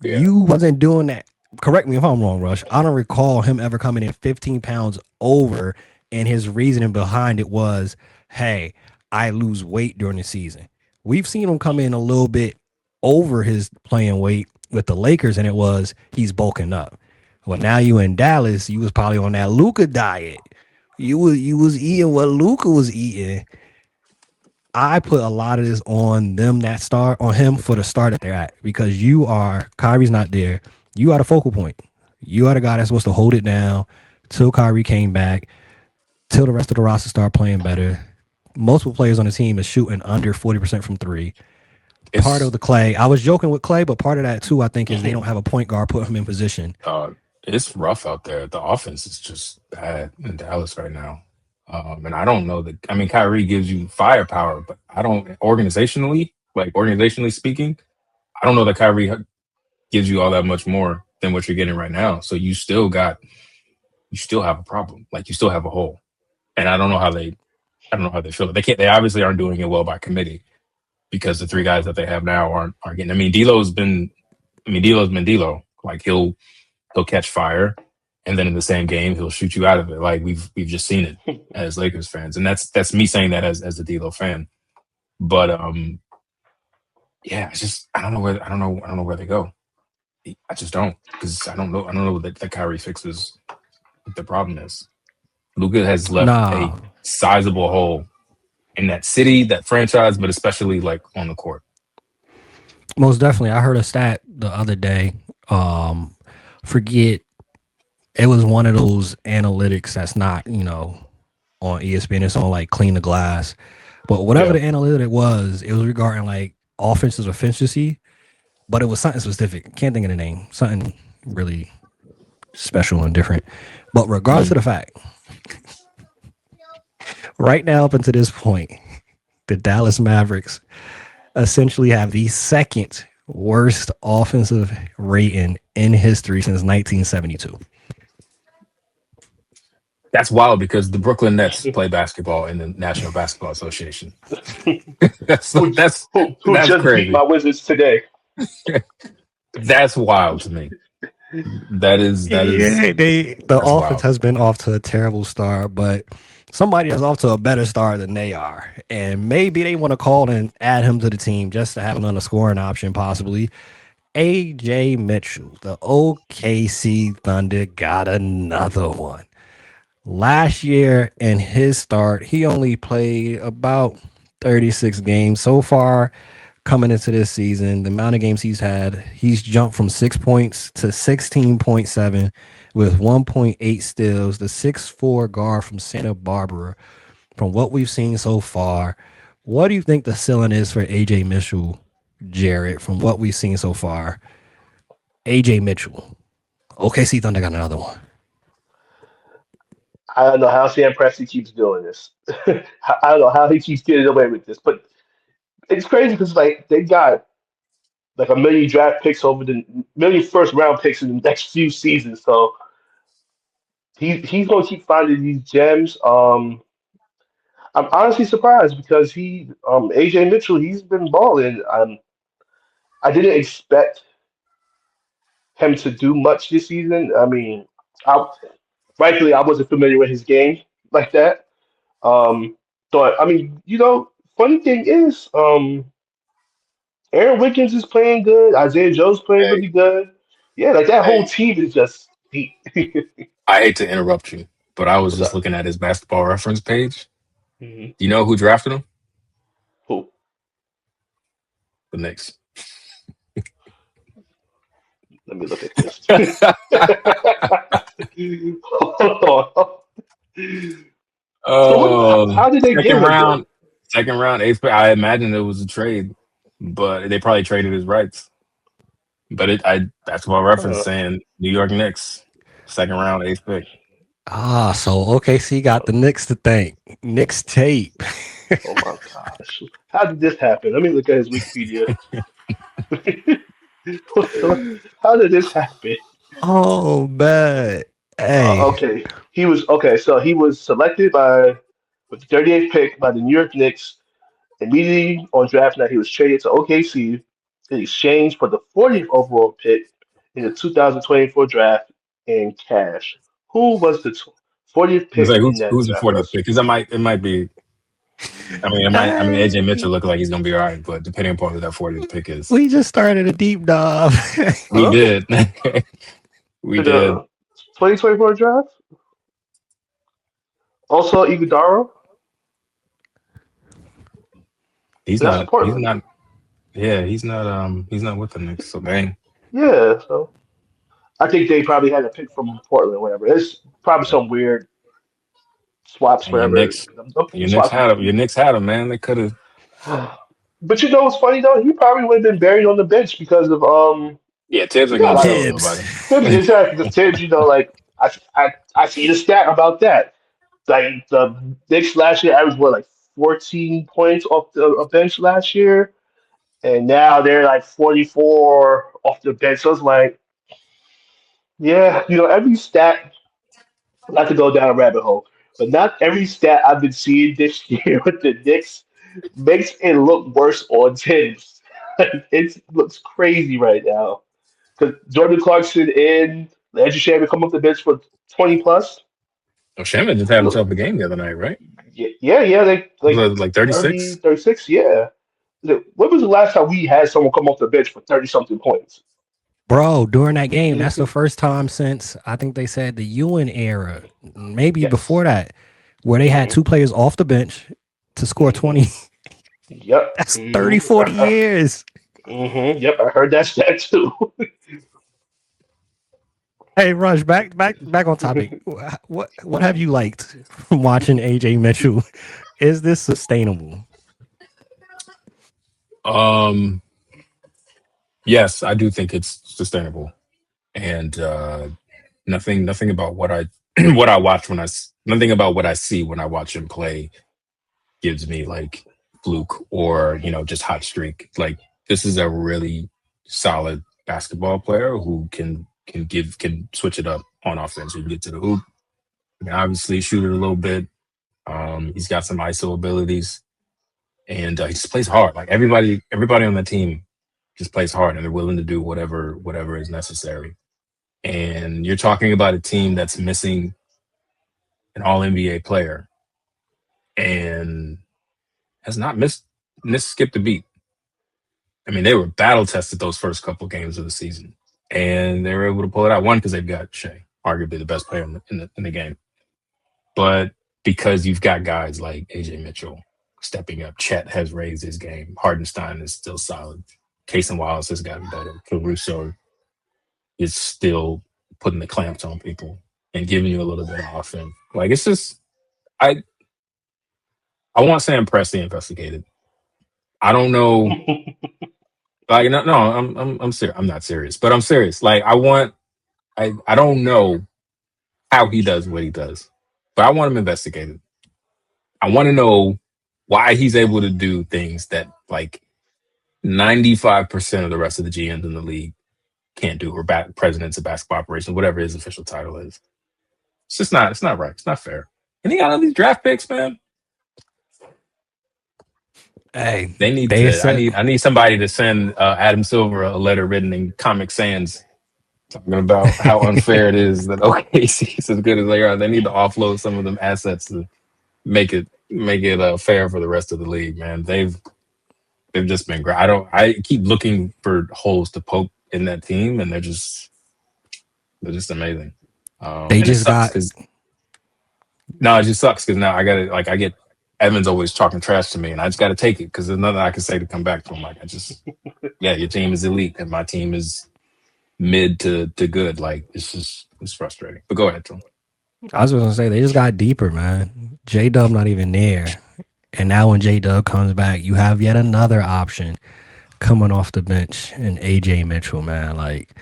[SPEAKER 3] Yeah.
[SPEAKER 1] You wasn't doing that. Correct me if I'm wrong, Rush. I don't recall him ever coming in 15 pounds over, and his reasoning behind it was, hey, I lose weight during the season. We've seen him come in a little bit over his playing weight with the Lakers, and it was he's bulking up. Well, now you in Dallas, you was probably on that Luca diet. You was eating what Luca was eating. I put a lot of this on them that start on him for the start that they're at because Kyrie's not there. You are the focal point. You are the guy that's supposed to hold it down till Kyrie came back, till the rest of the roster start playing better. Multiple players on the team is shooting under 40% from three. Part of
[SPEAKER 3] It's
[SPEAKER 1] the Clay, I was joking with Clay, but part of that too, I think, is they don't have a point guard put him in position.
[SPEAKER 3] it's rough out there. The offense is just bad in Dallas right now. And I don't know that. I mean, Kyrie gives you firepower, but I don't organizationally speaking, I don't know that Kyrie gives you all that much more than what you're getting right now. So you still have a problem. Like you still have a hole. And I don't know how they feel. They obviously aren't doing it well by committee because the three guys that they have now aren't getting. I mean, D'Lo's been D'Lo. Like he'll catch fire, and then in the same game he'll shoot you out of it. Like we've just seen it as Lakers fans, and that's me saying that as a D'Lo fan. But yeah, it's just I don't know where they go. I just don't because I don't know that Kyrie fixes what the problem is. Luka has left a
[SPEAKER 1] Nah,
[SPEAKER 3] sizable hole in that city, that franchise, but especially like on the court.
[SPEAKER 1] most definitely. I heard a stat the other day. Forget it was one of those analytics that's not, on ESPN. It's on like Clean the Glass. But whatever
[SPEAKER 3] Yeah.
[SPEAKER 1] the analytic was, it was regarding like offensive efficiency, but it was something specific. Can't think of the name. Something really special and different. But regardless of the fact, right now up until this point, the Dallas Mavericks essentially have the second worst offensive rating in history since 1972.
[SPEAKER 3] That's wild because the Brooklyn Nets play basketball in the National Basketball Association. that's
[SPEAKER 2] who
[SPEAKER 3] that's
[SPEAKER 2] who
[SPEAKER 3] that's
[SPEAKER 2] just beat
[SPEAKER 3] crazy.
[SPEAKER 2] my Wizards today.
[SPEAKER 3] That's wild to me. That is
[SPEAKER 1] The
[SPEAKER 3] that's
[SPEAKER 1] offense
[SPEAKER 3] wild.
[SPEAKER 1] has been off to a terrible start, but somebody is off to a better start than they are. And maybe they want to call and add him to the team just to have another scoring option, possibly. Ajay Mitchell, the OKC Thunder, got another one. Last year in his start, he only played about 36 games so far. Coming into this season, the amount of games he's jumped from 6 points to 16.7 with 1.8 steals. The 6'4" guard from Santa Barbara. From what we've seen so far, what do you think the ceiling is for AJ Mitchell, Jarrett? From what we've seen so far, AJ Mitchell, OKC Thunder got another one.
[SPEAKER 2] I don't know how Sam Presti keeps doing this. I don't know how he keeps getting away with this, but it's crazy because like they got like a million draft picks over the million first round picks in the next few seasons. So he's gonna keep finding these gems. I'm honestly surprised because he AJ Mitchell he's been balling. I didn't expect him to do much this season. I mean, I, frankly I wasn't familiar with his game like that. Um, but I mean, funny thing is, Aaron Wiggins is playing good. Isaiah Joe's playing
[SPEAKER 3] Hey,
[SPEAKER 2] really good. Yeah, like that whole
[SPEAKER 3] hey,
[SPEAKER 2] team is just deep.
[SPEAKER 3] I hate to interrupt you, but I was
[SPEAKER 2] What's
[SPEAKER 3] just
[SPEAKER 2] up?
[SPEAKER 3] looking at his basketball reference page.
[SPEAKER 2] Hmm.
[SPEAKER 3] Do you know who drafted him?
[SPEAKER 2] Cool.
[SPEAKER 3] The Knicks.
[SPEAKER 2] Let me look at this. Hold on. So
[SPEAKER 3] Oh,
[SPEAKER 2] how did they get
[SPEAKER 3] second
[SPEAKER 2] him then?
[SPEAKER 3] round, second round, eighth pick. I imagine it was a trade, but they probably traded his rights. But basketball reference
[SPEAKER 2] Uh,
[SPEAKER 3] saying New York Knicks, second round, eighth pick.
[SPEAKER 1] So OKC got the Knicks to thank. Knicks tape.
[SPEAKER 2] oh my gosh. How did this happen? Let me look at his Wikipedia. How did this happen?
[SPEAKER 1] Oh, man. Hey.
[SPEAKER 2] Okay. So he was selected with the 38th pick by the New York Knicks. Immediately on draft night, he was traded to OKC in exchange for the 40th overall pick in the 2024 draft in cash. Who was the 40th
[SPEAKER 3] It's
[SPEAKER 2] pick
[SPEAKER 3] like
[SPEAKER 2] in that
[SPEAKER 3] who's the
[SPEAKER 2] draft,
[SPEAKER 3] 40th
[SPEAKER 2] Russ?
[SPEAKER 3] pick? Because it might be. I mean, AJ Mitchell
[SPEAKER 1] Hey.
[SPEAKER 3] looks like he's gonna be all right, but depending upon who that 40th pick is,
[SPEAKER 1] We just started a deep dive.
[SPEAKER 3] we
[SPEAKER 2] Huh?
[SPEAKER 3] did, we
[SPEAKER 2] To
[SPEAKER 3] did.
[SPEAKER 2] the 2024 draft? Also, Iguodala?
[SPEAKER 3] He's
[SPEAKER 2] That's in
[SPEAKER 3] not. He's
[SPEAKER 2] Portland.
[SPEAKER 3] not. Yeah, he's not. He's not with the Knicks. So dang.
[SPEAKER 2] Yeah, so I think they probably had a pick from Portland or whatever. It's probably some weird swaps
[SPEAKER 3] And your
[SPEAKER 2] forever.
[SPEAKER 3] Knicks,
[SPEAKER 2] Them
[SPEAKER 3] your Knicks
[SPEAKER 2] swaps be
[SPEAKER 3] had him. Your
[SPEAKER 2] weird.
[SPEAKER 3] Knicks had him, man. They could have.
[SPEAKER 2] But you know what's funny though? He probably would have been buried on the bench because of
[SPEAKER 3] Yeah, Tibbs
[SPEAKER 2] you
[SPEAKER 3] ain't
[SPEAKER 2] got a
[SPEAKER 3] gonna
[SPEAKER 2] lot
[SPEAKER 3] show
[SPEAKER 2] of
[SPEAKER 3] up
[SPEAKER 1] Tibbs.
[SPEAKER 3] nobody.
[SPEAKER 2] Tibbs exactly because Tibbs, like I see the stat about that. Like the Knicks last year averaged what like 14 points off the bench last year, and now they're like 44 off the bench. So it's like, yeah, every stat not to go down a rabbit hole, but not every stat I've been seeing this year with the Knicks makes it look worse on Tibbs. It looks crazy right now. Because Jordan Clarkson and Andrew Shannon come off the bench for 20 plus.
[SPEAKER 3] Oh, Shaman just had
[SPEAKER 2] Look,
[SPEAKER 3] himself a game the other night, right?
[SPEAKER 2] yeah, they
[SPEAKER 3] Was
[SPEAKER 2] like
[SPEAKER 3] it like
[SPEAKER 2] 30,
[SPEAKER 3] 36?
[SPEAKER 2] 36. Yeah. When was the last time we had someone come off the bench for 30 something points?
[SPEAKER 1] Bro, during that game, that's the first time since I think they said the Ewan era, maybe before
[SPEAKER 2] Yes.
[SPEAKER 1] that, where they had two players off the bench to score
[SPEAKER 2] Mm-hmm.
[SPEAKER 1] 20.
[SPEAKER 2] Yep.
[SPEAKER 1] That's 30,
[SPEAKER 2] Mm-hmm.
[SPEAKER 1] 40 years.
[SPEAKER 2] Yep. I heard that stat too.
[SPEAKER 1] Hey, Rush, back on topic. What have you liked from watching AJ Mitchell? Is this sustainable?
[SPEAKER 3] Um, yes, I do think it's sustainable, and nothing about what I what I watch nothing about what I see when I watch him play gives me like fluke or just hot streak. Like this is a really solid basketball player who can switch it up on offense. He can get to the hoop. He can obviously shoot it a little bit. He's got some ISO abilities, and he just plays hard. Like everybody on the team just plays hard, and they're willing to do whatever is necessary. And you're talking about a team that's missing an All NBA player, and has not skipped a beat. I mean, they were battle tested those first couple games of the season, and they were able to pull it out. One, because they've got Shea, arguably the best player in the game, but because you've got guys like AJ Mitchell stepping up. Chet has raised his game. Hardenstein is still solid. Casey Wallace has gotten better. Caruso is still putting the clamps on people and giving you a little bit of offense. Like it's just, I want to say I'm pressed and investigated. I don't know. Like no, I'm serious. I'm not serious, but I'm serious. Like I don't know how he does what he does, but I want him investigated. I want to know why he's able to do things that like 95% of the rest of the GMs in the league can't do, or presidents of basketball operations, whatever his official title is. It's just not. It's not right. It's not fair. And he got all these draft picks, man.
[SPEAKER 1] Hey,
[SPEAKER 3] They need
[SPEAKER 1] they
[SPEAKER 3] to.
[SPEAKER 1] said
[SPEAKER 3] I need somebody to send Adam Silver a letter written in Comic Sans talking about how unfair it is that OKC is as good as they are. They need to offload some of them assets to make it fair for the rest of the league. Man, they've just been great. I keep looking for holes to poke in that team, and they're just amazing.
[SPEAKER 1] they
[SPEAKER 3] And it
[SPEAKER 1] just
[SPEAKER 3] sucks
[SPEAKER 1] got
[SPEAKER 3] because it just sucks because now I get Evans always talking trash to me, and I just got to take it because there's nothing I can say to come back to him. Like your team is elite, and my team is mid to good. Like it's frustrating. But go ahead, Tom.
[SPEAKER 1] I was gonna say they just got deeper, man. J Dub not even there. And now when J Dub comes back, you have yet another option coming off the bench in AJ Mitchell, man. Like,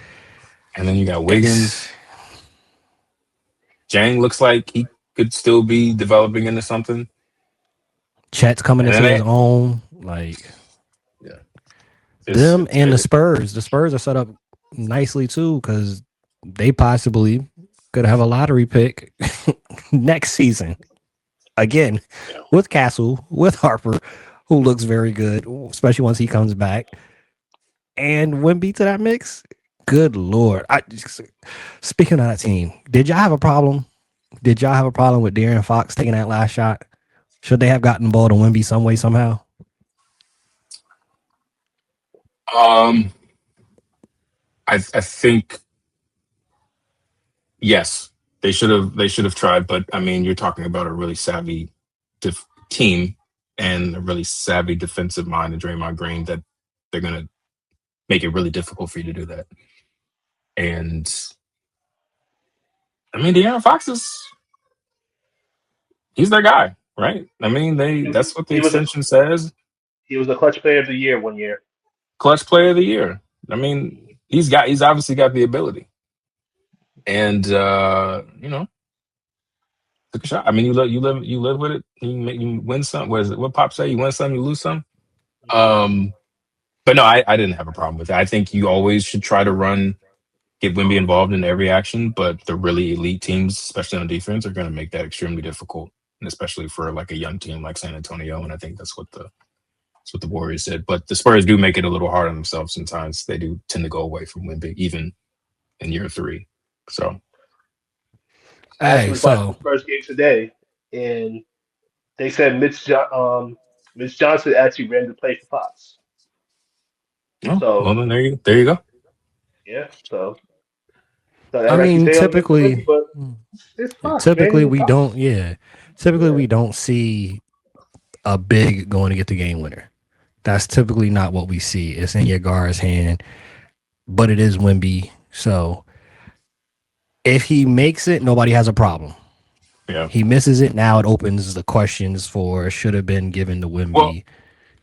[SPEAKER 3] And then you got Wiggins. Jang looks like he could still be developing into something.
[SPEAKER 1] Chet's coming into his own. Like,
[SPEAKER 3] yeah,
[SPEAKER 1] them and the Spurs. The Spurs are set up nicely too because they possibly could have a lottery pick next season. Again, with Castle, with Harper, who looks very good, especially once he comes back. And Wemby to that mix. Good Lord. Speaking of that team, did y'all have a problem? Did y'all have a problem with De'Aaron Fox taking that last shot? Should they have gotten the ball to Wemby some way, somehow?
[SPEAKER 3] I think yes, they should have tried, but I mean, you're talking about a really savvy team and a really savvy defensive mind in Draymond Green that they're gonna make it really difficult for you to do that. And I mean, De'Aaron Fox he's their guy, right? I mean, that's what the extension says.
[SPEAKER 2] He was the clutch player of the year one year.
[SPEAKER 3] Clutch player of the year. I mean, he's obviously got the ability. And took a shot. I mean, you live with it. You win some. What is it? What Pop say? You win some, you lose some. But no, I didn't have a problem with it. I think you always should try to get Wemby involved in every action, but the really elite teams, especially on defense, are going to make that extremely difficult, and especially for like a young team like San Antonio. And I think that's what the Warriors did. But the Spurs do make it a little hard on themselves sometimes. They do tend to go away from Wemby, even in year 3. So.
[SPEAKER 2] I actually watched the first game today, and they said Mitch Johnson actually ran the play for Fox.
[SPEAKER 3] Oh, well, then there you go.
[SPEAKER 2] Yeah, so that
[SPEAKER 1] I
[SPEAKER 2] actually
[SPEAKER 1] mean,
[SPEAKER 2] stay on the list,
[SPEAKER 1] typically,
[SPEAKER 2] but it's Fox, man.
[SPEAKER 1] typically
[SPEAKER 2] It's
[SPEAKER 1] we
[SPEAKER 2] Fox.
[SPEAKER 1] don't. Yeah, typically
[SPEAKER 2] Yeah.
[SPEAKER 1] we don't see a big going to get the game winner. That's typically not what we see. It's in your guard's hand, but it is Wimby. So if he makes it, nobody has a problem.
[SPEAKER 3] Yeah.
[SPEAKER 1] He misses it. Now it opens the questions for should have been given to
[SPEAKER 3] Well,
[SPEAKER 1] Wimby.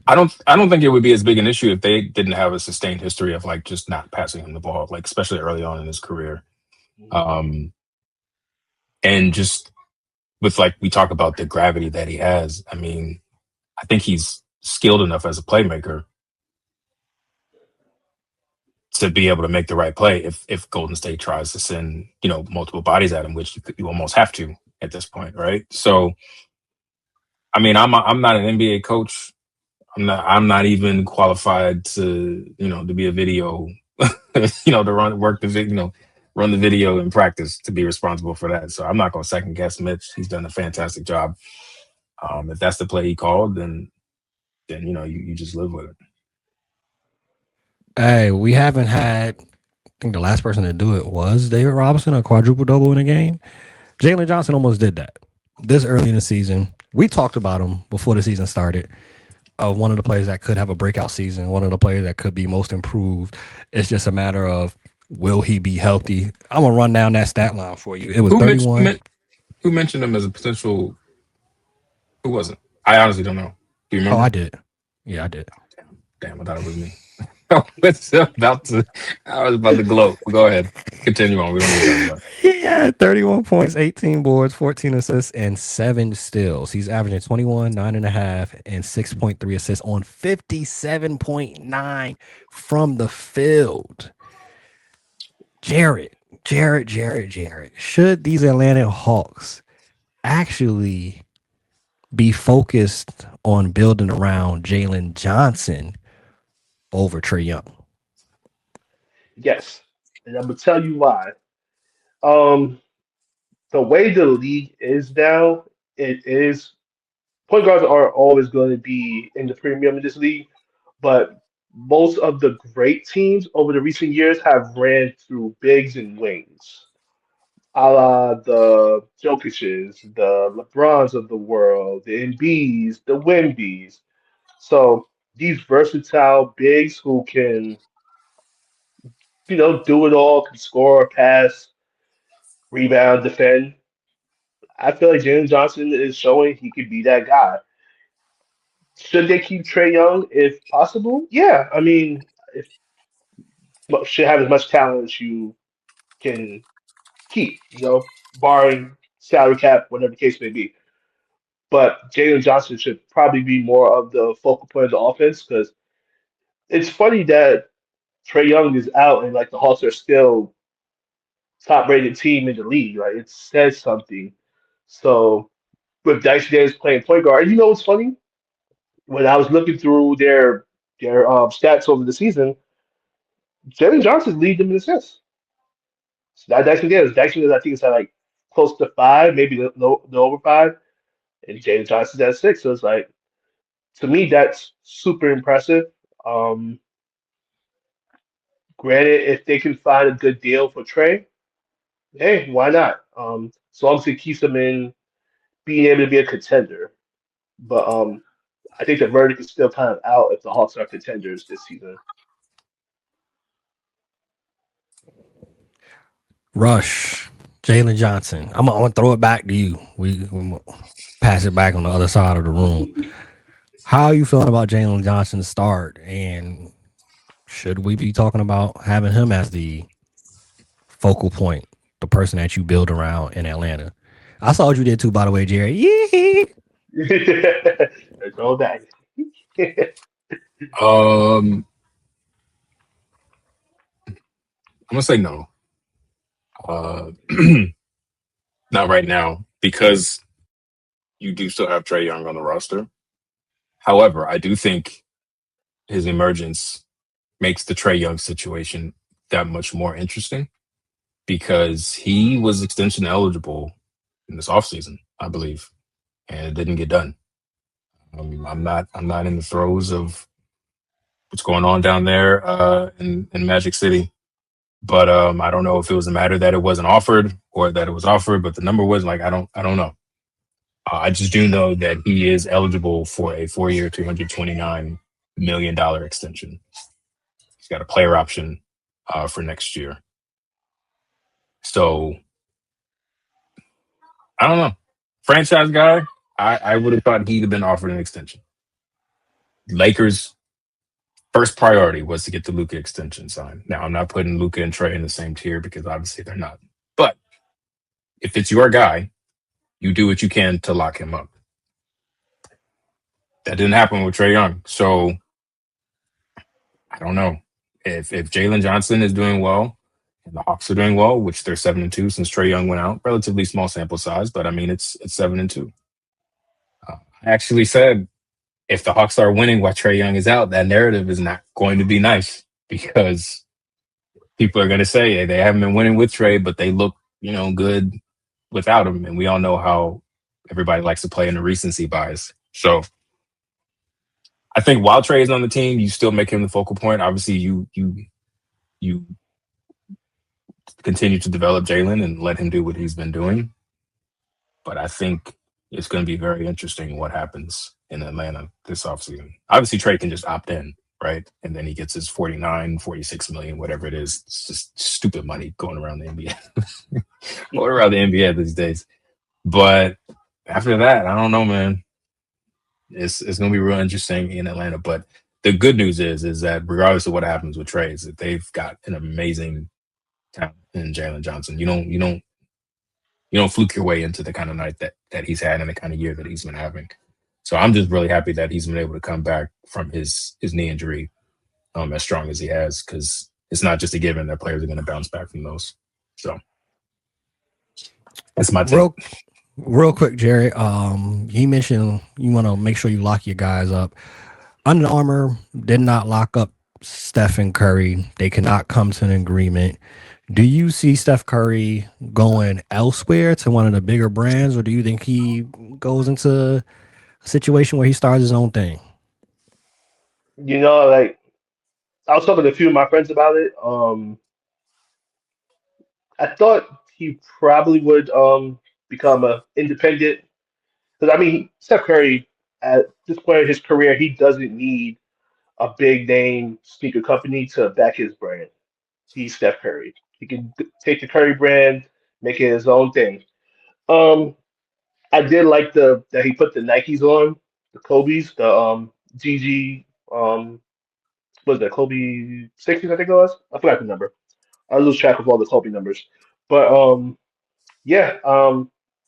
[SPEAKER 3] I don't think it would be as big an issue if they didn't have a sustained history of like just not passing him the ball, like especially early on in his career. Um, and just with like we talk about the gravity that he has. I mean, I think he's skilled enough as a playmaker to be able to make the right play if Golden State tries to send, multiple bodies at him, which you almost have to at this point, right? So, I mean, I'm not an NBA coach. I'm not even qualified to, to be a video, to run the video in practice to be responsible for that. So I'm not going to second guess Mitch. He's done a fantastic job. If that's the play he called, then you just live with it.
[SPEAKER 1] Hey, we haven't had. I think the last person to do it was David Robinson, a quadruple double in a game. Jalen Johnson almost did that this early in the season. We talked about him before the season started. One of the players that could have a breakout season, one of the players that could be most improved. It's just a matter of will he be healthy? I'm gonna run down that stat line for you. It was
[SPEAKER 3] Who
[SPEAKER 1] 31.
[SPEAKER 3] who mentioned him as a potential? Who wasn't? I honestly don't know. Do you remember?
[SPEAKER 1] Oh, I did. Yeah, I did.
[SPEAKER 3] Damn, I thought it was me. I was about to gloat. Go ahead. Continue on. We don't need to talk about it.
[SPEAKER 1] Yeah, 31 points, 18 boards, 14 assists, and 7 steals. He's averaging 21, 9.5, and 6.3 assists on 57.9 from the field. Jarrett. Should these Atlanta Hawks actually be focused on building around Jalen Johnson over Trae Young?
[SPEAKER 2] Yes, and I'm gonna tell you why. Um, the way the league is now, it is point guards are always going to be in the premium in this league, but most of the great teams over the recent years have ran through bigs and wings, a la the Jokic's, the LeBrons of the world, the Embiids, the Wimbies. So these versatile bigs who can, do it all, can score, pass, rebound, defend. I feel like Jalen Johnson is showing he could be that guy. Should they keep Trey Young if possible? Yeah, I mean, if should have as much talent as you can keep, barring salary cap, whatever the case may be. But Jalen Johnson should probably be more of the focal point of the offense because it's funny that Trey Young is out and like the Hawks are still top rated team in the league. Right? It says something. So with Dice Davis playing point guard, and you know what's funny? When I was looking through their stats over the season, Jalen Johnson lead them in assists. So that Dyson Davis. Dyson Davis, I think it's at like close to five, maybe the over five, and Jalen Johnson's at six. So it's like to me that's super impressive. Um, Granted, if they can find a good deal for Trey, hey, why not? So long as it keeps them in being able to be a contender. But I think the verdict is still kind of out if the Hawks are contenders this season.
[SPEAKER 1] Rush, Jalen Johnson. I'm gonna throw it back to you. We pass it back on the other side of the room. How are you feeling about Jalen Johnson's start? And should we be talking about having him as the focal point, the person that you build around in Atlanta? I saw what you did too, by the way, Jerry. Yeah.
[SPEAKER 2] Throw it back.
[SPEAKER 3] I'm gonna say no. Not right now because you do still have Trey Young on the roster. However, I do think his emergence makes the Trey Young situation that much more interesting because he was extension eligible in this offseason, I believe, and it didn't get done. I'm not in the throes of what's going on down there in Magic City, But I don't know if it was a matter that it wasn't offered or that it was offered, but the number was like I don't know. I just do know that he is eligible for a 4-year, $229 million extension. He's got a player option for next year. So I don't know. Franchise guy, I would have thought he'd have been offered an extension. Lakers' first priority was to get the Luka extension signed. Now, I'm not putting Luka and Trey in the same tier because obviously they're not. But if it's your guy, you do what you can to lock him up. That didn't happen with Trae Young. So I don't know. If Jalen Johnson is doing well and the Hawks are doing well, which they're 7-2 since Trae Young went out, relatively small sample size, but I mean it's 7-2. I actually said if the Hawks are winning while Trae Young is out, that narrative is not going to be nice because people are going to say hey, they haven't been winning with Trae, but they look good without him, and we all know how everybody likes to play in the recency bias. So I think while Trae is on the team, you still make him the focal point. Obviously, you continue to develop Jalen and let him do what he's been doing. But I think it's going to be very interesting what happens in Atlanta this offseason. Obviously, Trae can just opt in, right? And then he gets his 49, 46 million, whatever it is. It's just stupid money going around the NBA. Going around the NBA these days. But after that, I don't know, man. It's going to be real interesting in Atlanta. But the good news is that regardless of what happens with Trae, is that they've got an amazing talent in Jalen Johnson. You don't fluke your way into the kind of night that he's had and the kind of year that he's been having. So I'm just really happy that he's been able to come back from his knee injury as strong as he has, because it's not just a given that players are going to bounce back from those. So that's my take.
[SPEAKER 1] Real quick, Jerry. He mentioned you want to make sure you lock your guys up. Under Armour did not lock up Steph and Curry. They cannot come to an agreement. Do you see Steph Curry going elsewhere to one of the bigger brands, or do you think he goes into a situation where he starts his own thing?
[SPEAKER 2] Like I was talking to a few of my friends about it. I thought he probably would become a independent because I mean Steph Curry at this point in his career he doesn't need a big name sneaker company to back his brand. He's Steph Curry. He can take the Curry brand, make it his own thing. Um, I did like that he put the Nikes on, the Kobe's, the GG what was that Kobe 60s I think it was. I forgot the number. I lose track of all the Kobe numbers. But yeah,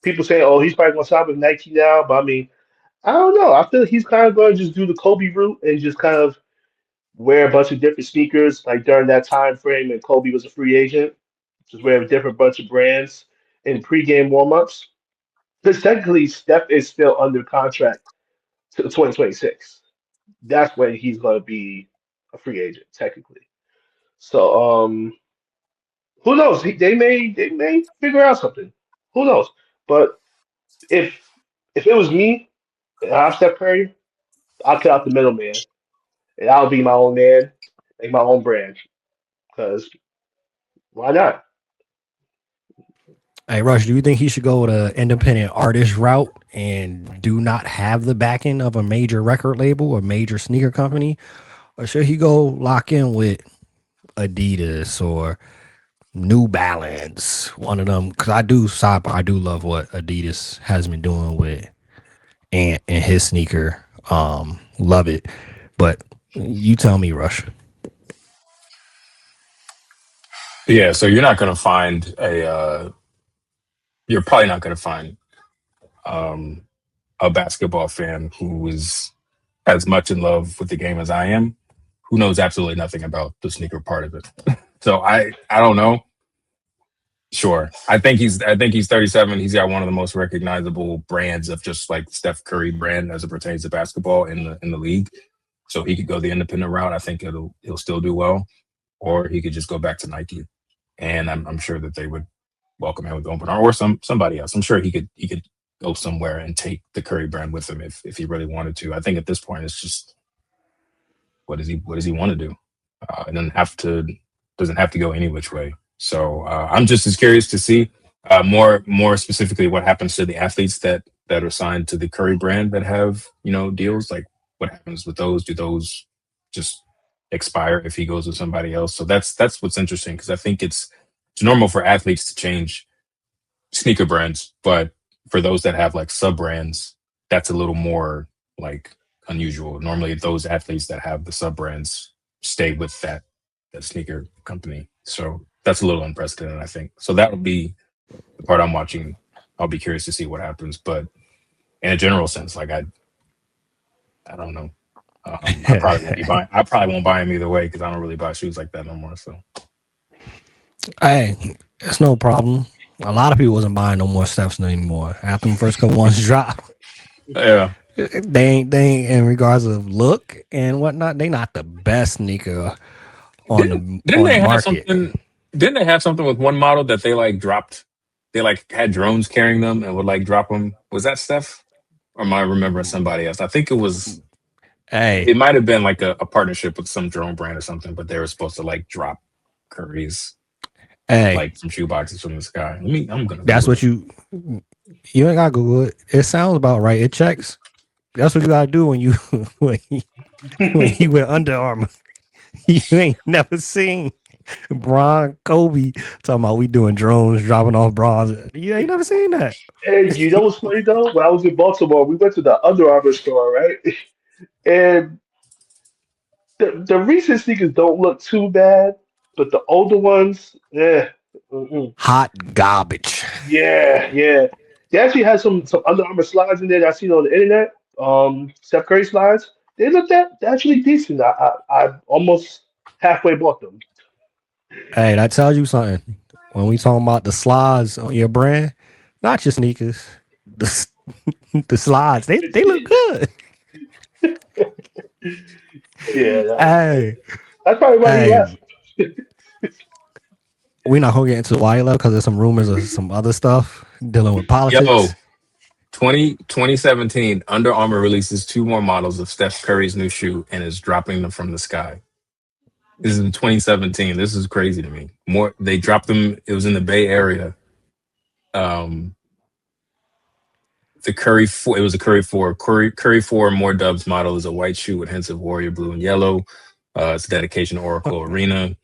[SPEAKER 2] people say, oh, he's probably gonna sign with Nike now, but I mean, I don't know. I feel like he's kind of going to just do the Kobe route and just kind of wear a bunch of different sneakers like during that time frame and Kobe was a free agent. Just wear a different bunch of brands in pregame warmups. Because technically, Steph is still under contract to 2026. That's when he's going to be a free agent, technically. So, who knows? They may figure out something. Who knows? But if if it was me, and I'm Steph Curry, I'll cut out the middleman, and I'll be my own man, make my own brand. Because why not?
[SPEAKER 1] Hey, Rush, do you think he should go the independent artist route and do not have the backing of a major record label or major sneaker company? Or should he go lock in with Adidas or New Balance, one of them? Because I do love what Adidas has been doing with and his sneaker. Love it. But you tell me, Rush.
[SPEAKER 3] Yeah, so you're not going to find you're probably not going to find a basketball fan who is as much in love with the game as I am, who knows absolutely nothing about the sneaker part of it. So I don't know. Sure. I think he's 37. He's got one of the most recognizable brands of just like Steph Curry brand as it pertains to basketball in the league. So he could go the independent route. I think he'll still do well, or he could just go back to Nike. And I'm sure that they would welcome him with open arms, or somebody else. I'm sure he could go somewhere and take the Curry brand with him if he really wanted to. I think at this point it's just what does he want to do? And then have to doesn't have to go any which way. So I'm just as curious to see more specifically what happens to the athletes that are signed to the Curry brand that have deals. Like what happens with those? Do those just expire if he goes with somebody else? So that's what's interesting, because I think it's normal for athletes to change sneaker brands, but for those that have like sub brands, that's a little more like unusual. Normally, those athletes that have the sub brands stay with that sneaker company. So that's a little unprecedented, I think. So that would be the part I'm watching. I'll be curious to see what happens, but in a general sense, like I don't know. I probably won't buy him either way, because I don't really buy shoes like that no more. So
[SPEAKER 1] Hey, it's no problem. A lot of people wasn't buying no more Stephs anymore after the first couple ones drop.
[SPEAKER 3] yeah,
[SPEAKER 1] They ain't in regards of look and whatnot. They not the best sneaker on the market.
[SPEAKER 3] Didn't they have something with one model that they like dropped? They like had drones carrying them and would like drop them. Was that Steph? Or am I remembering somebody else? I think it was.
[SPEAKER 1] Hey,
[SPEAKER 3] it might have been like a partnership with some drone brand or something, but they were supposed to like drop Curry's like some shoe boxes from the sky. I'm gonna.
[SPEAKER 1] That's what you ain't gotta Google it. It sounds about right. It checks. That's what you gotta do when you when you went Under Armour. You ain't never seen Bron Kobe talking about we doing drones dropping off bras. You ain't never seen that.
[SPEAKER 2] And you know what's funny though? When I was in Baltimore, we went to the Under Armour store, right? And the recent sneakers don't look too bad, but the older ones, yeah. Mm-mm.
[SPEAKER 1] Hot garbage.
[SPEAKER 2] Yeah, yeah. They actually had some Under Armour slides in there that I seen on the internet. Steph Curry slides. They looked actually decent. I almost halfway bought them.
[SPEAKER 1] Hey, that tells you something. When we talking about the slides on your brand, not your sneakers, the the slides, they look good.
[SPEAKER 2] Yeah,
[SPEAKER 1] Hey,
[SPEAKER 2] that's probably why he
[SPEAKER 1] hey,
[SPEAKER 2] left.
[SPEAKER 1] we're not gonna get into why he left because there's some rumors of some other stuff dealing with politics.
[SPEAKER 3] 2017, Under Armour releases 2 more models of Steph Curry's new shoe and is dropping them from the sky. This is in 2017. This is crazy to me. They dropped them. It was in the Bay Area. The Curry 4. It was a Curry 4. Curry 4 More Dubs model is a white shoe with hints of Warrior blue and yellow. It's a dedication to Oracle Arena.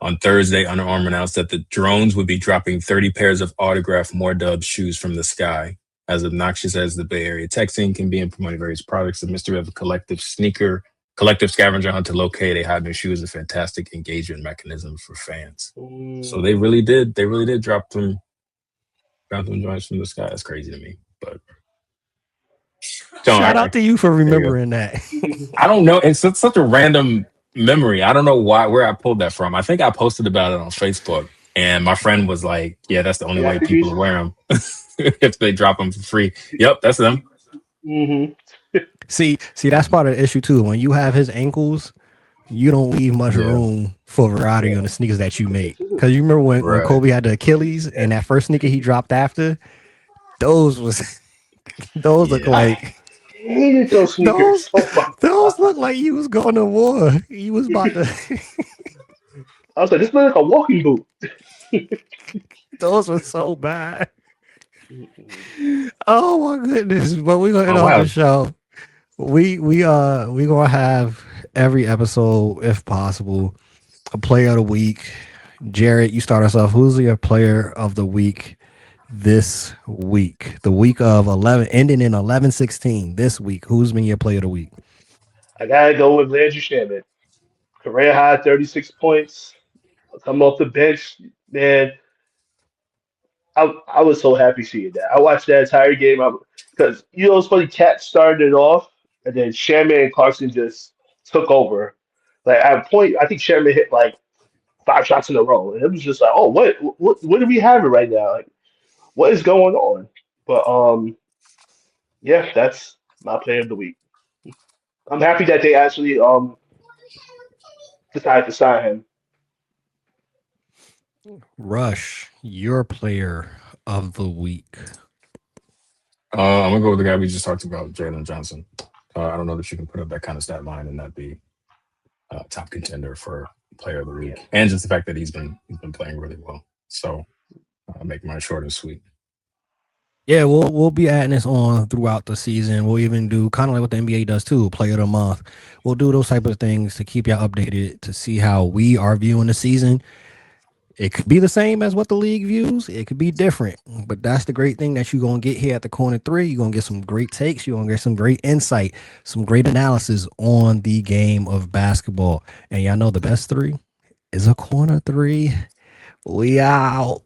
[SPEAKER 3] On Thursday, Under Armour announced that the drones would be dropping 30 pairs of autographed More Dubs shoes from the sky. As obnoxious as the Bay Area tech scene can be in promoting various products, the mystery of a collective scavenger hunt to locate a hot new shoe is a fantastic engagement mechanism for fans. So they really did drop them joints from the sky. That's crazy to me. But
[SPEAKER 1] shout out to you for remembering that.
[SPEAKER 3] I don't know. It's such a random memory. I don't know where I pulled that from. I think I posted about it on Facebook, and my friend was like, "Yeah, that's the only way people wear them if they drop them for free." Yep, that's them.
[SPEAKER 2] Mm-hmm.
[SPEAKER 1] See, that's part of the issue too. When you have his ankles, you don't leave much room for variety on the sneakers that you make. Because you remember when Kobe had the Achilles and that first sneaker he dropped after, those look like.
[SPEAKER 2] I hated those sneakers.
[SPEAKER 1] Those look like he was going to war. He was about to.
[SPEAKER 2] I was like, this looks like a walking boot.
[SPEAKER 1] Those were so bad. Oh my goodness! But we're gonna end off the show. We gonna have every episode, if possible, a player of the week. Jarrett, you start us off. Who's your player of the week this week? The week of 11, ending in 11/16. This week, who's been your player of the week?
[SPEAKER 2] I gotta go with Landry Shamet. Career high, 36 points. Come off the bench, man. I was so happy seeing that. I watched that entire game because it's funny. Cat started it off, and then Shaman and Clarkson just took over. Like at a point, I think Shaman hit like 5 shots in a row, and it was just like, oh, what do we have it right now? Like, what is going on? But yeah, that's my player of the week. I'm happy that they actually decided to sign him.
[SPEAKER 1] Rush, your player of the week.
[SPEAKER 3] I'm gonna go with the guy we just talked about, Jalen Johnson. I don't know that you can put up that kind of stat line and not be a top contender for player of the week, and just the fact that he's been playing really well. So I'll make mine short and sweet.
[SPEAKER 1] Yeah, we'll be adding this on throughout the season. We'll even do kind of like what the NBA does too, player of the month. We'll do those type of things to keep y'all updated to see how we are viewing the season. It could be the same as what the league views. It could be different, but that's the great thing that you're gonna get here at the corner three. You're gonna get some great takes. You're gonna get some great insight, some great analysis on the game of basketball. And y'all know the best three is a corner three. We out.